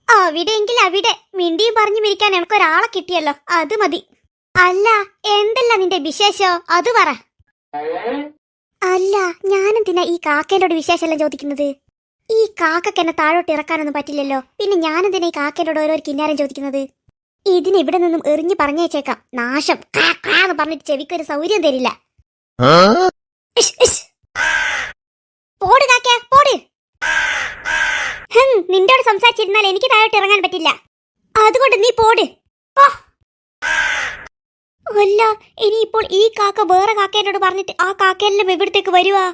അവിടെയെങ്കിൽ അവിടെ. മിണ്ടിയും പറഞ്ഞു മിരിക്കാൻ എനിക്കൊരാളെ കിട്ടിയല്ലോ, അത് മതി. അല്ല, എന്തല്ല നിന്റെ വിശേഷോ അത് പറ. അല്ല, ഞാനെന്തിനാ ഈ കാക്കേനോട് വിശേഷമെല്ലാം ചോദിക്കുന്നത്? ഈ കാക്കക്ക് എന്നെ താഴോട്ട് ഇറക്കാനൊന്നും പറ്റില്ലല്ലോ. പിന്നെ ഞാനെന്തിനാ ഈ കാക്കേനോട് ഓരോ കിന്നാരം ചോദിക്കുന്നത്? ഇതിന് ഇവിടെ നിന്നും എറിഞ്ഞു പറഞ്ഞേച്ചേക്കാം. നാശം എന്ന് പറഞ്ഞിട്ട് ചെവിക്കൊരു സൗകര്യം തരില്ല. പോട് കാക്ക, പോട്. നിന്നോട് സംസാരിച്ചിരുന്നാൽ എനിക്ക് താഴോട്ട് ഇറങ്ങാൻ പറ്റില്ല. അതുകൊണ്ട് നീ പോട്. അല്ല, ഇനിയിപ്പോൾ ഈ കാക്ക വേറെ കാക്കേനോട് പറഞ്ഞിട്ട് ആ കാക്കയെല്ലാം എവിടത്തേക്ക് വരുവാ?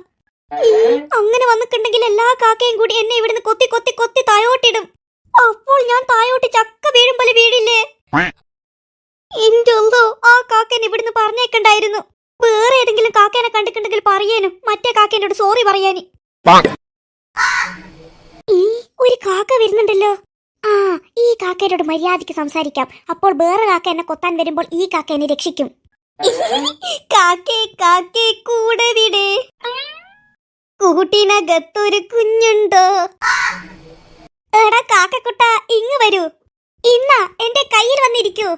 അങ്ങനെ വന്നിട്ടുണ്ടെങ്കിൽ എല്ലാ കാക്കയും കൂടി എന്നെ ഇവിടുന്ന് കൊത്തി കൊത്തി കൊത്തി താഴോട്ടിടും. അപ്പോൾ ഞാൻ താഴോട്ട് ചക്ക വീഴും പോലെ വീഴില്ലേ? എന്റെ അല്ലോ, ആ കാക്കൻ ഇവിടുന്ന് പറഞ്ഞേക്കണ്ടായിരുന്നു. വേറെ ഏതെങ്കിലും കാക്കേനെ കണ്ടിട്ടുണ്ടെങ്കിൽ പറയാനും മറ്റേ കാക്കേനോട് സോറി പറയാന്. ഒരു കാക്ക വരുന്നുണ്ടല്ലോ. ആ, ഈ കാക്കേനോട് മര്യാദയ്ക്ക് സംസാരിക്കാം. അപ്പോൾ വേറെ കാക്ക എന്നെ കൊത്താൻ വരുമ്പോൾ ഈ കാക്ക എന്നെ രക്ഷിക്കും. കാക്കേ കാക്കേ കൂടെ വിടെ, കൂട്ടിനകത്തൊരു കുഞ്ഞുണ്ടോ? എടാ കാക്കക്കുട്ട, ഇങ്ങ് വരൂ. ഇന്നാ എന്റെ കയ്യിൽ വന്നിരിക്കൂ.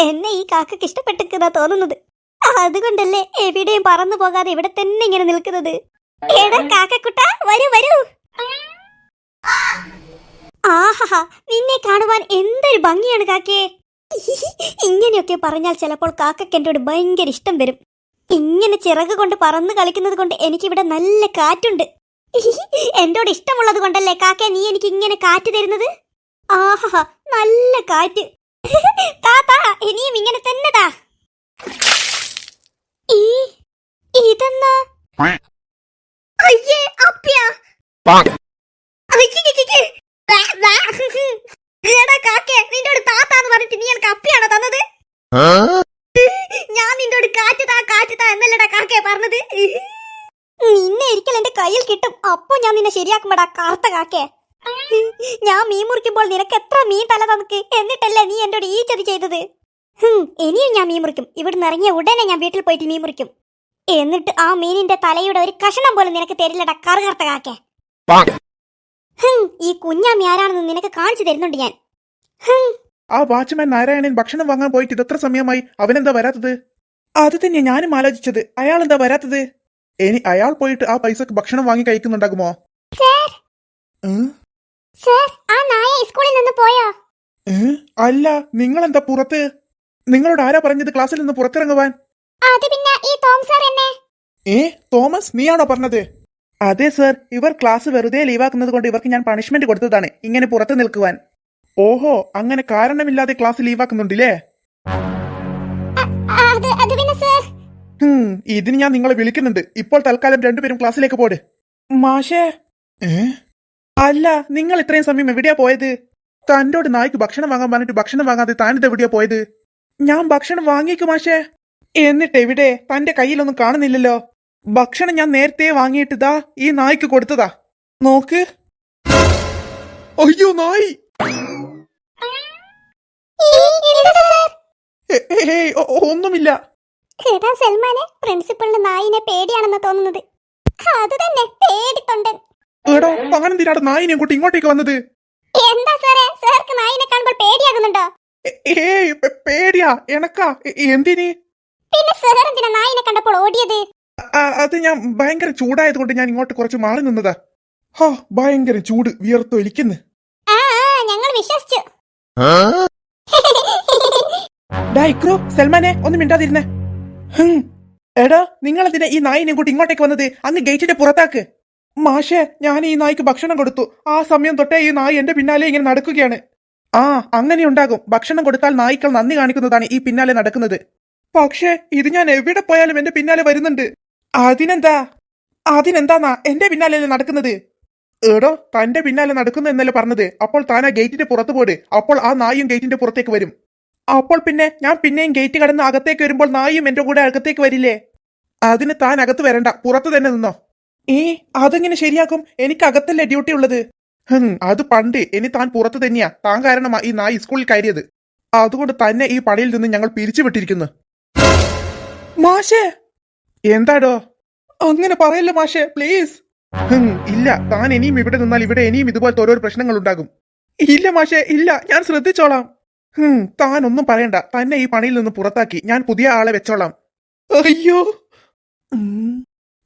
എന്നെ ഈ കാക്കക്ക് ഇഷ്ടപ്പെട്ടിരിക്കുന്ന തോന്നുന്നത്. അതുകൊണ്ടല്ലേ എവിടെയും പറന്നു പോകാതെ ഇവിടെ തന്നെ ഇങ്ങനെ നിൽക്കുന്നത്. എടാ കാക്കക്കുട്ട, വരൂ വരൂ. ആഹാ, നിന്നെ കാണുവാൻ എന്തൊരു ഭംഗിയാണ് കാക്കേ. ഇങ്ങനെയൊക്കെ പറഞ്ഞാൽ ചിലപ്പോൾ കാക്കക്ക് എന്നോട് ഭയങ്കര ഇഷ്ടം വരും. ഇങ്ങനെ ചിറക് കൊണ്ട് പറന്ന് കളിക്കുന്നത് കൊണ്ട് എനിക്കിവിടെ നല്ല കാറ്റുണ്ട്. എന്നോട് ഇഷ്ടമുള്ളത് കൊണ്ടല്ലേ കാക്കേ നീ എനിക്ക് ഇങ്ങനെ കാറ്റ് തരുന്നത്. ആഹാ, നല്ല കാറ്റ്. താ ഇനിയും ഇങ്ങനെ തന്നെ താ. ഇതെന്നാ? അയ്യേ, അപ്പ്യാ. എടാ കാക്കേ, നിന്നോട് താത്താന്ന് പറഞ്ഞിട്ട് നീ എനിക്ക് അപ്പിയാണോ തന്നത്? ഞാൻ നിന്നോട് കാറ്റ് താ എന്നല്ലടാ കാക്കേ പറഞ്ഞത്. നിന്നെ ഒരിക്കൽ എന്റെ കയ്യിൽ കിട്ടും. അപ്പൊ ഞാൻ നിന്നെ ശരിയാക്കുമ്പടാ കാർത്ത കാക്കേ. ഞാൻ മീൻ മുറിക്കുമ്പോൾ നിനക്ക് എത്ര മീൻ തല തന്നക്ക്, എന്നിട്ടല്ലേ നീ എന്നോട് ഈ ചതി ചെയ്തത്. ഇനിയും ഞാൻ മീൻ മുറിക്കും. ഇവിടുന്ന് ഇറങ്ങിയ ഉടനെ ഞാൻ വീട്ടിൽ പോയിട്ട് മീൻ മുറിക്കും. എന്നിട്ട് ആ മീനിന്റെ തലയുടെ ഒരു കഷണം പോലും നിനക്ക് തരില്ലടാ കറുകർത്ത കാക്കേ. ഈ കുഞ്ഞാമി ആരാണെന്ന് നിനക്ക് കാണിച്ചു തരുന്നുണ്ട് ഞാൻ. ആ വാച്ച്മാൻ നാരായണൻ ഭക്ഷണം വാങ്ങാൻ പോയിട്ട് ഇതെത്ര സമയമായി? അവനെന്താ വരാത്തത്? അത് തന്നെ ഞാനും ആലോചിച്ചത്. അയാൾ എന്താ വരാത്തത്? ഇനി അയാൾ പോയിട്ട് ആ പൈസക്ക് ഭക്ഷണം വാങ്ങി കഴിക്കുന്നുണ്ടാകുമോ? ആ നായ സ്കൂളിൽ നിന്ന് പോയോ? അല്ല, നിങ്ങളെന്താ പുറത്ത്? നിങ്ങളോട് ആരാ പറഞ്ഞത് ക്ലാസ്സിൽ നിന്ന് പുറത്തിറങ്ങുവാൻ? അത് പിന്നെ ഈ ടോം സാർ എന്നെ. തോമസ്, നീയാണോ പറഞ്ഞത്? അതെ സർ, ഇവർ ക്ലാസ് വെറുതെ ലീവാക്കുന്നത് കൊണ്ട് ഇവർക്ക് ഞാൻ പണിഷ്മെന്റ് കൊടുത്തതാണ്, ഇങ്ങനെ പുറത്ത് നിൽക്കുവാൻ. ഓഹോ, അങ്ങനെ കാരണമില്ലാതെ ക്ലാസ് ലീവാക്കുന്നുണ്ടല്ലേ? ഇതിന് ഞാൻ നിങ്ങളെ വിളിക്കുന്നുണ്ട്. ഇപ്പോൾ തൽക്കാലം രണ്ടുപേരും ക്ലാസ്സിലേക്ക് പോട്. മാഷേ. അല്ല, നിങ്ങൾ ഇത്രയും സമയം എവിടെയാ പോയത്? തന്നോട് നായ്ക്ക് ഭക്ഷണം വാങ്ങാൻ പറഞ്ഞിട്ട് ഭക്ഷണം വാങ്ങാതെ താനിത് എവിടെയാ പോയത്? ഞാൻ ഭക്ഷണം വാങ്ങിയേക്കും മാഷേ. എന്നിട്ട് എവിടെ? തന്റെ കയ്യിലൊന്നും കാണുന്നില്ലല്ലോ. ഭക്ഷണം ഞാൻ നേരത്തെ വാങ്ങിയിട്ടതാ ഈ നായ്ക്ക് കൊടുത്തതാ. നോക്ക്. അയ്യോ, നായി. ഒന്നുമില്ല. സൽമാനെ, പ്രിൻസിപ്പളിന് നായിനെ പേടിയാണെന്ന് തോന്നുന്നത്. അത് തന്നെ, പേടിത്തൊണ്ടൻ. എടോ, താനെന്തിനാണ് നായിനെ കൂട്ടി ഇങ്ങോട്ടേക്ക് വന്നത്? എന്താ സാറേ, സാർക്ക് നായിനെ കാണുമ്പോൾ പേടിയാകുന്നുണ്ടോ? പേടിയാ എനക്കാ? എന്തിന്? പിന്നെ സാർ എന്തിനാ നായിനെ കണ്ടപ്പോൾ ഓടിയത്? അത് ഞാൻ ഭയങ്കര ചൂടായത് കൊണ്ട് ഞാൻ ഇങ്ങോട്ട് കുറച്ച് മാറി നിന്നതാ. ഹാ, ഭയങ്കര ചൂട്, വിയർത്തൊലിക്കുന്നു. ഞങ്ങൾ വിശ്വസിച്ചു. ഇക്രോ, സൽമാനെ, ഒന്ന് മിണ്ടാതിരുന്നേ. എടാ, നിങ്ങളെന്തിനാ ഈ നായിനെ കൂട്ടി ഇങ്ങോട്ടേക്ക് വന്നത്? അങ്ങ് ഗേറ്റിന്റെ പുറത്താക്ക്. മാഷേ, ഞാൻ ഈ നായ്ക്ക് ഭക്ഷണം കൊടുത്തു. ആ സമയം തൊട്ടേ ഈ നായ് എന്റെ പിന്നാലെ ഇങ്ങനെ നടക്കുകയാണ്. അങ്ങനെ ഉണ്ടാകും. ഭക്ഷണം കൊടുത്താൽ നായ്ക്കൾ നന്ദി കാണിക്കുന്നതാണ് ഈ പിന്നാലെ നടക്കുന്നത്. പക്ഷേ ഇത് ഞാൻ എവിടെ പോയാലും എന്റെ പിന്നാലെ വരുന്നുണ്ട്. അതിനെന്താന്നാ എന്റെ പിന്നാലെ നടക്കുന്നത്? എടോ, തന്റെ പിന്നാലെ നടക്കുന്നു എന്നല്ലേ പറഞ്ഞത്? അപ്പോൾ താൻ ആ ഗേറ്റിന്റെ പുറത്ത് പോട്. അപ്പോൾ ആ നായും ഗേറ്റിന്റെ പുറത്തേക്ക് വരും. അപ്പോൾ പിന്നെ ഞാൻ പിന്നെയും ഗേറ്റ് കടന്ന് അകത്തേക്ക് വരുമ്പോൾ നായും എന്റെ കൂടെ അകത്തേക്ക് വരില്ലേ? അതിന് താൻ അകത്ത് വരണ്ട, പുറത്ത് തന്നെ നിന്നോ. അതെങ്ങനെ ശരിയാക്കും? എനിക്ക് അകത്തല്ലേ ഡ്യൂട്ടി ഉള്ളത്. അത് പണ്ട്. ഇനി താൻ പുറത്ത് തന്നെയാ. താൻ കാരണമാ ഈ നായ് സ്കൂളിൽ കയറിയത്. അതുകൊണ്ട് തന്നെ ഈ പണിയിൽ നിന്ന് ഞങ്ങൾ പിരിച്ചുവിട്ടിരിക്കുന്നു. മാഷേ. എന്താടോ? അങ്ങനെ പറയല്ലേ മാഷേ, പ്ലീസ്. ഇല്ല, താൻ ഇനിയും ഇവിടെ നിന്നാൽ ഇവിടെ ഇനിയും ഇതുപോലത്തെ ഓരോ പ്രശ്നങ്ങൾ ഉണ്ടാകും. ഇല്ല മാഷേ, ഇല്ല, ഞാൻ ശ്രദ്ധിച്ചോളാം. താൻ ഒന്നും പറയണ്ട. തന്നെ ഈ പണിയിൽ നിന്ന് പുറത്താക്കി. ഞാൻ പുതിയ ആളെ വെച്ചോളാം. അയ്യോ,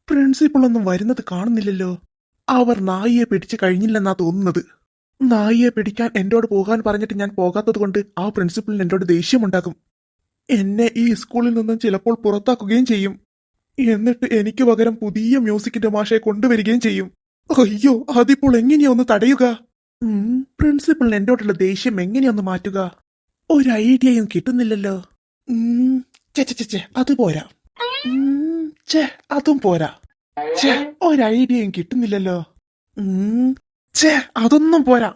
പ്രിൻസിപ്പൾ ഒന്നും വരുന്നത് കാണുന്നില്ലല്ലോ. അവർ നായിയെ പിടിച്ചു കഴിഞ്ഞില്ലെന്നാ തോന്നുന്നത്. നായിയെ പിടിക്കാൻ എന്നോട് പോകാൻ പറഞ്ഞിട്ട് ഞാൻ പോകാത്തത് കൊണ്ട് ആ പ്രിൻസിപ്പളിന് എന്നോട് ദേഷ്യമുണ്ടാകും. എന്നെ ഈ സ്കൂളിൽ നിന്നും ചിലപ്പോൾ പുറത്താക്കുകയും ചെയ്യും. എന്നിട്ട് എനിക്ക് പകരം പുതിയ മ്യൂസിക്കിന്റെ മാഷെ കൊണ്ടുവരികയും ചെയ്യും. അയ്യോ, അതിപ്പോൾ എങ്ങനെയാ ഒന്ന് തടയുക? പ്രിൻസിപ്പളിന് എന്നോടുള്ള ദേഷ്യം എങ്ങനെയൊന്ന് മാറ്റുക? ഒരു ഐഡിയയും കിട്ടുന്നില്ലല്ലോ. അത് പോരാ. അതും പോരാ. ഒരു ഐഡിയയും കിട്ടുന്നില്ലല്ലോ. അതൊന്നും പോരാ.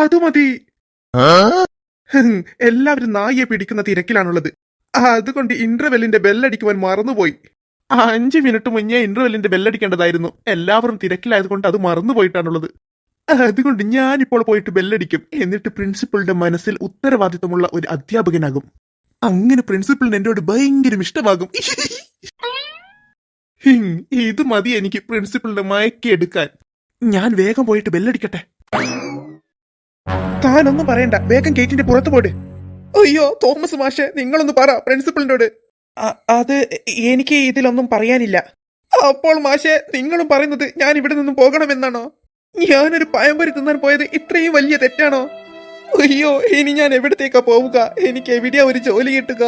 അത് മതി. ഹും, എല്ലാവരും നായെ പിടിക്കുന്ന തിരക്കിലാണുള്ളത്. അതുകൊണ്ട് ഇന്റർവെല്ലിന്റെ ബെല്ലടിക്കുവാൻ മറന്നുപോയി. 5 മിനിറ്റ് മുന്നേ ഇന്റർവെല്ലിന്റെ ബെല്ലടിക്കേണ്ടതായിരുന്നു. എല്ലാവരും തിരക്കിലായതുകൊണ്ട് അത് മറന്നുപോയിട്ടാണുള്ളത്. അതുകൊണ്ട് ഞാനിപ്പോൾ പോയിട്ട് ബെല്ലടിക്കും. എന്നിട്ട് പ്രിൻസിപ്പളുടെ മനസ്സിൽ ഉത്തരവാദിത്തമുള്ള ഒരു അധ്യാപകനാകും. അങ്ങനെ പ്രിൻസിപ്പളിന് എന്നോട് ഭയങ്കര ഇഷ്ടമാകും. ഇത് മതി എനിക്ക് പ്രിൻസിപ്പളിനെ മയക്കിയെടുക്കാൻ. ഞാൻ വേഗം പോയിട്ട് ബെല്ലടിക്കട്ടെ. താനൊന്നും പറയണ്ട, വേഗം ഗേറ്റിന്റെ പുറത്ത് പോട്. അയ്യോ തോമസ് മാഷെ, നിങ്ങളൊന്ന് പറ പ്രിൻസിപ്പളിനോട്. അത് എനിക്ക് ഇതിലൊന്നും പറയാനില്ല. അപ്പോൾ മാഷെ, നിങ്ങളും പറയുന്നത് ഞാൻ ഇവിടെ നിന്നും പോകണമെന്നാണോ? ഞാനൊരു പഴംപൊരി തിന്നാൻ പോയത് ഇത്രയും വലിയ തെറ്റാണോ? അയ്യോ, ഇനി ഞാൻ എവിടത്തേക്കാ പോവുക? എനിക്ക് എവിടെയാ ഒരു ജോലി കിട്ടുക?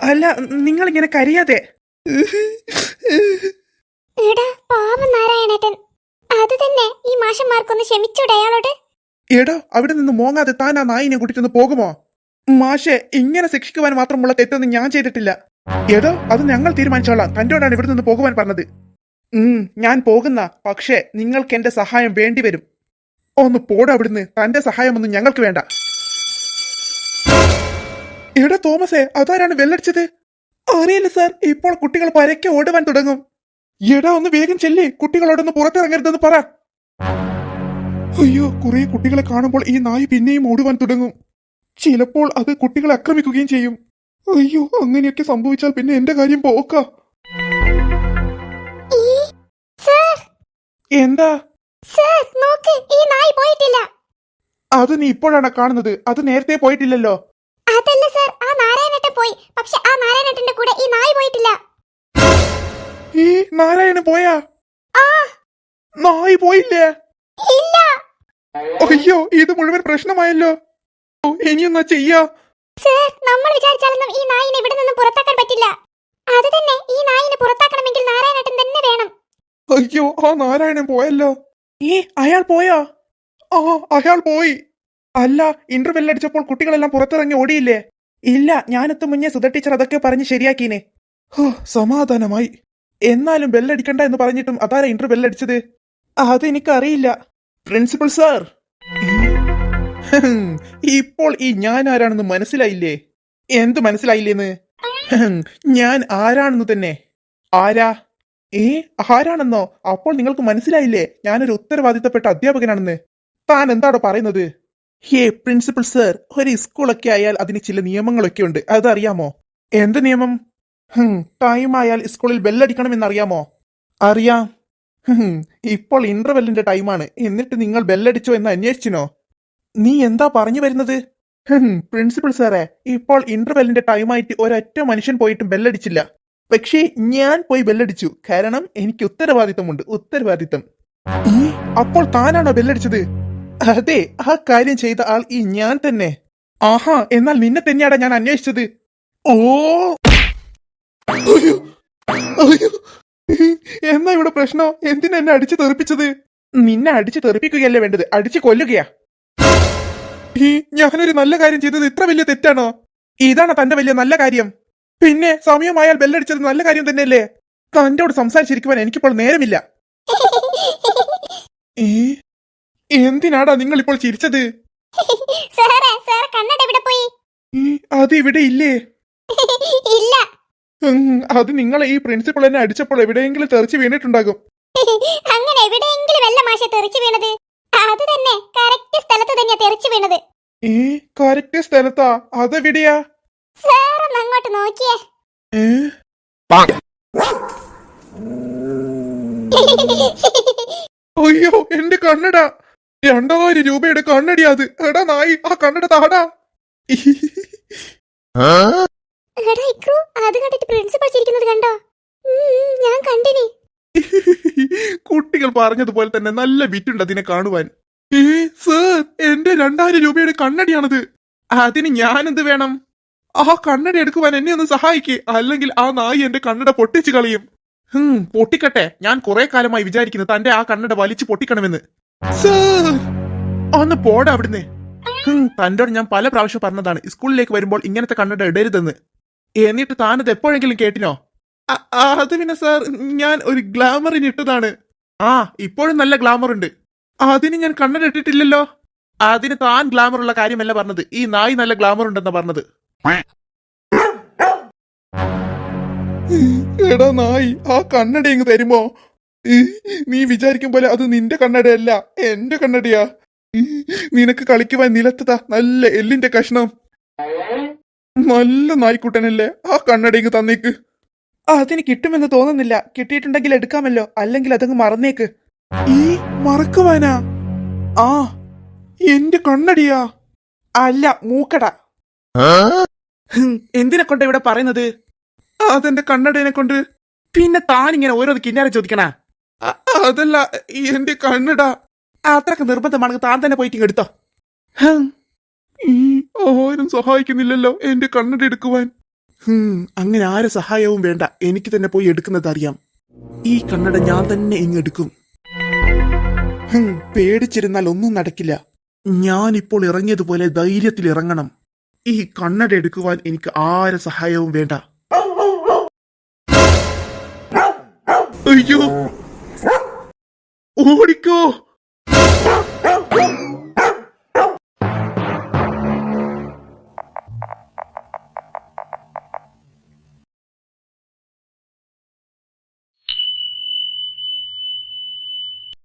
അല്ല, നിങ്ങൾ ഇങ്ങനെ കരയാതെ. എടാ പാവം നാരായണേട്ടൻ, അത് തന്നെ ഈ മാഷന്മാർക്കൊന്ന് ക്ഷമിച്ചൂടെ അയാളോട്? എടോ, അവിടെ നിന്ന് മോങ്ങാതെ താൻ ആ നായിനെ കൂട്ടിട്ടൊന്ന് പോകുമോ? മാഷെ, ഇങ്ങനെ ശിക്ഷിക്കുവാൻ മാത്രമുള്ള തെറ്റൊന്നും ഞാൻ ചെയ്തിട്ടില്ല. എടോ, അത് ഞങ്ങൾ തീരുമാനിച്ചോളാം. തന്റോടാണ് ഇവിടെ നിന്ന് പോകുവാൻ പറഞ്ഞത്. ഞാൻ പോകുന്ന, പക്ഷേ നിങ്ങൾക്ക് എന്റെ സഹായം വേണ്ടിവരും. ഒന്ന് പോടാ അവിടുന്ന്. തന്റെ സഹായമൊന്നും ഞങ്ങൾക്ക് വേണ്ട. എടാ തോമസേ, അതാരാണ് ബെല്ലടിച്ചത്? അറിയില്ല സാർ. ഇപ്പോൾ കുട്ടികൾ പരക്കെ ഓടുവാൻ തുടങ്ങും. എടാ, ഒന്ന് വേഗം ചെല്ലേ. കുട്ടികളോടൊന്ന് പുറത്തിറങ്ങരുതെന്ന് പറ. അയ്യോ, കുറെ കുട്ടികളെ കാണുമ്പോൾ ഈ നായി പിന്നെയും ഓടുവാൻ തുടങ്ങും. ചിലപ്പോൾ അത് കുട്ടികളെ ആക്രമിക്കുകയും ചെയ്യും. അയ്യോ, അങ്ങനെയൊക്കെ സംഭവിച്ചാൽ പിന്നെ എന്റെ കാര്യം പോക്ക. എന്താ? സർ നോക്ക്, ഈ നായി പോയിട്ടില്ല. അത് നീ ഇപ്പോഴാണ് കാണുന്നത്? അത് നേരത്തെ പോയിട്ടില്ലല്ലോ. അതല്ല സർ, ആ നാരായണേട്ടൻ പോയി. പക്ഷെ ആ നാരായണേട്ടന്റെ കൂടെ ഈ നായി പോയിട്ടില്ല. ഈ നാരായണൻ പോയാ? നായി പോയില്ലേ? ഇല്ല. അയ്യോ, ഇത് മുഴുവൻ പ്രശ്നമായല്ലോ. ഇനിയൊന്നാ ചെയ്യാ? സർ, നമ്മൾ വിചാരിച്ചാലൊന്നും ഈ നായിനെ ഇവിടെ നിന്നും പുറത്താക്കാൻ പറ്റില്ല. അത് തന്നെ, ഈ നായിനെ പുറത്താക്കണമെങ്കിൽ നാരായണേട്ടൻ തന്നെ വേണം. അയ്യോ, ആ നാരായണൻ പോയല്ലോ. അയാൾ പോയോ? അയാൾ പോയി. അല്ല, ഇന്റർവെൽ അടിച്ചപ്പോൾ കുട്ടികളെല്ലാം പുറത്തിറങ്ങി ഓടിയില്ലേ? ഇല്ല, ഞാനെത്തും മുന്നേ സുധ ടീച്ചർ അതൊക്കെ പറഞ്ഞ് ശരിയാക്കീനെ. സമാധാനമായി. എന്നാലും ബെല്ലടിക്കണ്ട എന്ന് പറഞ്ഞിട്ടും അതാരാ ഇന്റർവെൽ അടിച്ചത്? അതെനിക്കറിയില്ല. പ്രിൻസിപ്പൽ സാർ, ഇപ്പോൾ ഈ ഞാൻ ആരാണെന്ന് മനസ്സിലായില്ലേ? എന്ത് മനസ്സിലായില്ലേന്ന്? ഞാൻ ആരാണെന്ന് തന്നെ. ആരാ? ആരാണെന്നോ? അപ്പോൾ നിങ്ങൾക്ക് മനസ്സിലായില്ലേ ഞാനൊരു ഉത്തരവാദിത്തപ്പെട്ട അധ്യാപകനാണെന്ന്? താൻ എന്താണോ പറയുന്നത്? പ്രിൻസിപ്പൽ സർ, ഒരു സ്കൂളൊക്കെ ആയാൽ അതിന് ചില നിയമങ്ങളൊക്കെ ഉണ്ട്. അതറിയാമോ? എന്ത് നിയമം? ടൈം ആയാൽ സ്കൂളിൽ ബെല്ലടിക്കണമെന്നറിയാമോ? അറിയാം. ഇപ്പോൾ ഇന്റർവെല്ലിന്റെ ടൈമാണ്. എന്നിട്ട് നിങ്ങൾ ബെല്ലടിച്ചോ എന്ന് അന്വേഷിച്ചിനോ? നീ എന്താ പറഞ്ഞു വരുന്നത്? പ്രിൻസിപ്പൽ സാറേ, ഇപ്പോൾ ഇന്റർവെല്ലിന്റെ ടൈമായിട്ട് ഒരൊറ്റ മനുഷ്യൻ പോയിട്ടും ബെല്ലടിച്ചില്ല. പക്ഷേ ഞാൻ പോയി ബെല്ലടിച്ചു. കാരണം എനിക്ക് ഉത്തരവാദിത്തമുണ്ട്. ഉത്തരവാദിത്തം. അപ്പോൾ താനാണോ ബെല്ലടിച്ചത്? അതെ, ആ കാര്യം ചെയ്ത ആൾ ഈ ഞാൻ തന്നെ. ആഹാ, എന്നാൽ നിന്നെ തന്നെയാടാ ഞാൻ അന്വേഷിച്ചത്. എന്നാ ഇവിടെ പ്രശ്നം? എന്തിനാ എന്നെ അടിച്ചു തെറിപ്പിച്ചത്? നിന്നെ അടിച്ചു തെറിപ്പിക്കുകയല്ലേ വേണ്ടത്, അടിച്ചു കൊല്ലുകയാ. ഞാനൊരു നല്ല കാര്യം ചെയ്തത് ഇത്ര വലിയ തെറ്റാണോ? ഇതാണോ തന്റെ വലിയ നല്ല കാര്യം? പിന്നെ സമയമായാൽ ബെല്ലടിച്ചത് നല്ല കാര്യം തന്നെയല്ലേ? തന്റോട് സംസാരിച്ചിരിക്കുവാൻ എനിക്കിപ്പോൾ നേരമില്ല. എന്തിനാടാ നിങ്ങൾ ഇപ്പോൾ ചിരിച്ചത്? അത് ഇവിടെ ഇല്ലേ? ഇല്ല. അത് നിങ്ങളെ ഈ പ്രിൻസിപ്പൾ എന്നെ അടിച്ചപ്പോൾ എവിടെയെങ്കിലും തെറിച്ച് വീണിട്ടുണ്ടാകും. അങ്ങനെ എവിടെയെങ്കിലും വല്ല മാഷ തെറിച്ചു വീണത്? അത് തന്നെ, കറക്റ്റ് സ്ഥലത്ത് തന്നെയാ തെറിച്ചു വീണത്. കറക്റ്റ് സ്ഥലത്താ? അതെവിടെയാ? സാറൊന്ന് അങ്ങോട്ട് നോക്കിയേ. അയ്യോ, എന്റെ കണ്ണട! 2000 രൂപയുടെ കണ്ണടി അത്. എടാ നായി, ആ കണ്ണട താടാ. അത് കണ്ടിട്ട് പ്രിൻസിപ്പൾ ചിരിക്കുന്നത് കണ്ടോ? ഞാൻ കണ്ടിനി. കുട്ടികൾ പറഞ്ഞതുപോലെ തന്നെ നല്ല വിറ്റുണ്ട് അതിനെ കാണുവാൻ. സർ, എന്റെ 2000 രൂപയുടെ കണ്ണടിയാണത്. അതിന് ഞാനെന്ത് വേണം? ആ കണ്ണട എടുക്കുവാൻ എന്നെ ഒന്ന് സഹായിക്കേ, അല്ലെങ്കിൽ ആ നായി എന്റെ കണ്ണട പൊട്ടിച്ചു കളയും. പൊട്ടിക്കട്ടെ. ഞാൻ കുറെ കാലമായി വിചാരിക്കുന്നു തന്റെ ആ കണ്ണട വലിച്ചു പൊട്ടിക്കണമെന്ന്. സർ, ഒന്ന് പോടാ അവിടുന്ന്. തന്റോട് ഞാൻ പല പ്രാവശ്യം പറഞ്ഞതാണ് സ്കൂളിലേക്ക് വരുമ്പോൾ ഇങ്ങനത്തെ കണ്ണട ഇടരുതെന്ന്. എന്നിട്ട് താനത് എപ്പോഴെങ്കിലും കേട്ടിനോ? അത് പിന്നെ സാർ, ഞാൻ ഒരു ഗ്ലാമറിന് ഇട്ടതാണ്. ഇപ്പോഴും നല്ല ഗ്ലാമർ ഉണ്ട്. അതിന് ഞാൻ കണ്ണട ഇട്ടിട്ടില്ലല്ലോ. അതിന് താൻ ഗ്ലാമർ ഉള്ള കാര്യമല്ല പറഞ്ഞത്, ഈ നായി നല്ല ഗ്ലാമർ ഉണ്ടെന്നാ പറഞ്ഞത്. എടാ നായി, ആ കണ്ണട ഇങ്ങ് തരുമോ? നീ വിചാരിക്കും പോലെ അത് നിന്റെ കണ്ണടയല്ല, എന്റെ കണ്ണടയാ. നിനക്ക് കളിക്കുവാൻ നിലത്തതാ നല്ല എല്ലിന്റെ കഷ്ണം. നല്ല നായ്ക്കുട്ടനല്ലേ, ആ കണ്ണട ഇങ്ങ് തന്നേക്ക്. അതിന് കിട്ടുമെന്ന് തോന്നുന്നില്ല. കിട്ടിയിട്ടുണ്ടെങ്കിൽ എടുക്കാമല്ലോ, അല്ലെങ്കിൽ അതങ്ങ് മറന്നേക്ക്. ഈ മറക്കുവാനാ? ആ, എന്റെ കണ്ണടിയാ. അല്ല, മൂക്കട. എന്തിനെ കൊണ്ട് ഇവിടെ പറയുന്നത്? അതെന്റെ കണ്ണടേനെ കൊണ്ട്. പിന്നെ താൻ ഇങ്ങനെ ഓരോന്ന് കിന്നാരം ചോദിക്കണ? അതല്ല, എന്റെ കണ്ണട. അത്രക്ക് നിർബന്ധമാണെങ്കിൽ താൻ തന്നെ പോയിട്ട് എടുത്തോ. ആരും സഹായിക്കുന്നില്ലല്ലോ എന്റെ കണ്ണട എടുക്കുവാൻ. അങ്ങനെ ആരും സഹായവും വേണ്ട, എനിക്ക് തന്നെ പോയി എടുക്കുന്നത് അറിയാം. ഈ കണ്ണട ഞാൻ തന്നെ ഇങ്ങെടുക്കും. പേടിച്ചിരുന്നാൽ ഒന്നും നടക്കില്ല. ഞാനിപ്പോൾ ഇറങ്ങിയതുപോലെ ധൈര്യത്തിൽ ഇറങ്ങണം. ഈ കണ്ണട എടുക്കുവാൻ എനിക്ക് ആരും സഹായവും വേണ്ട. അയ്യോ, ഓടിക്കോ.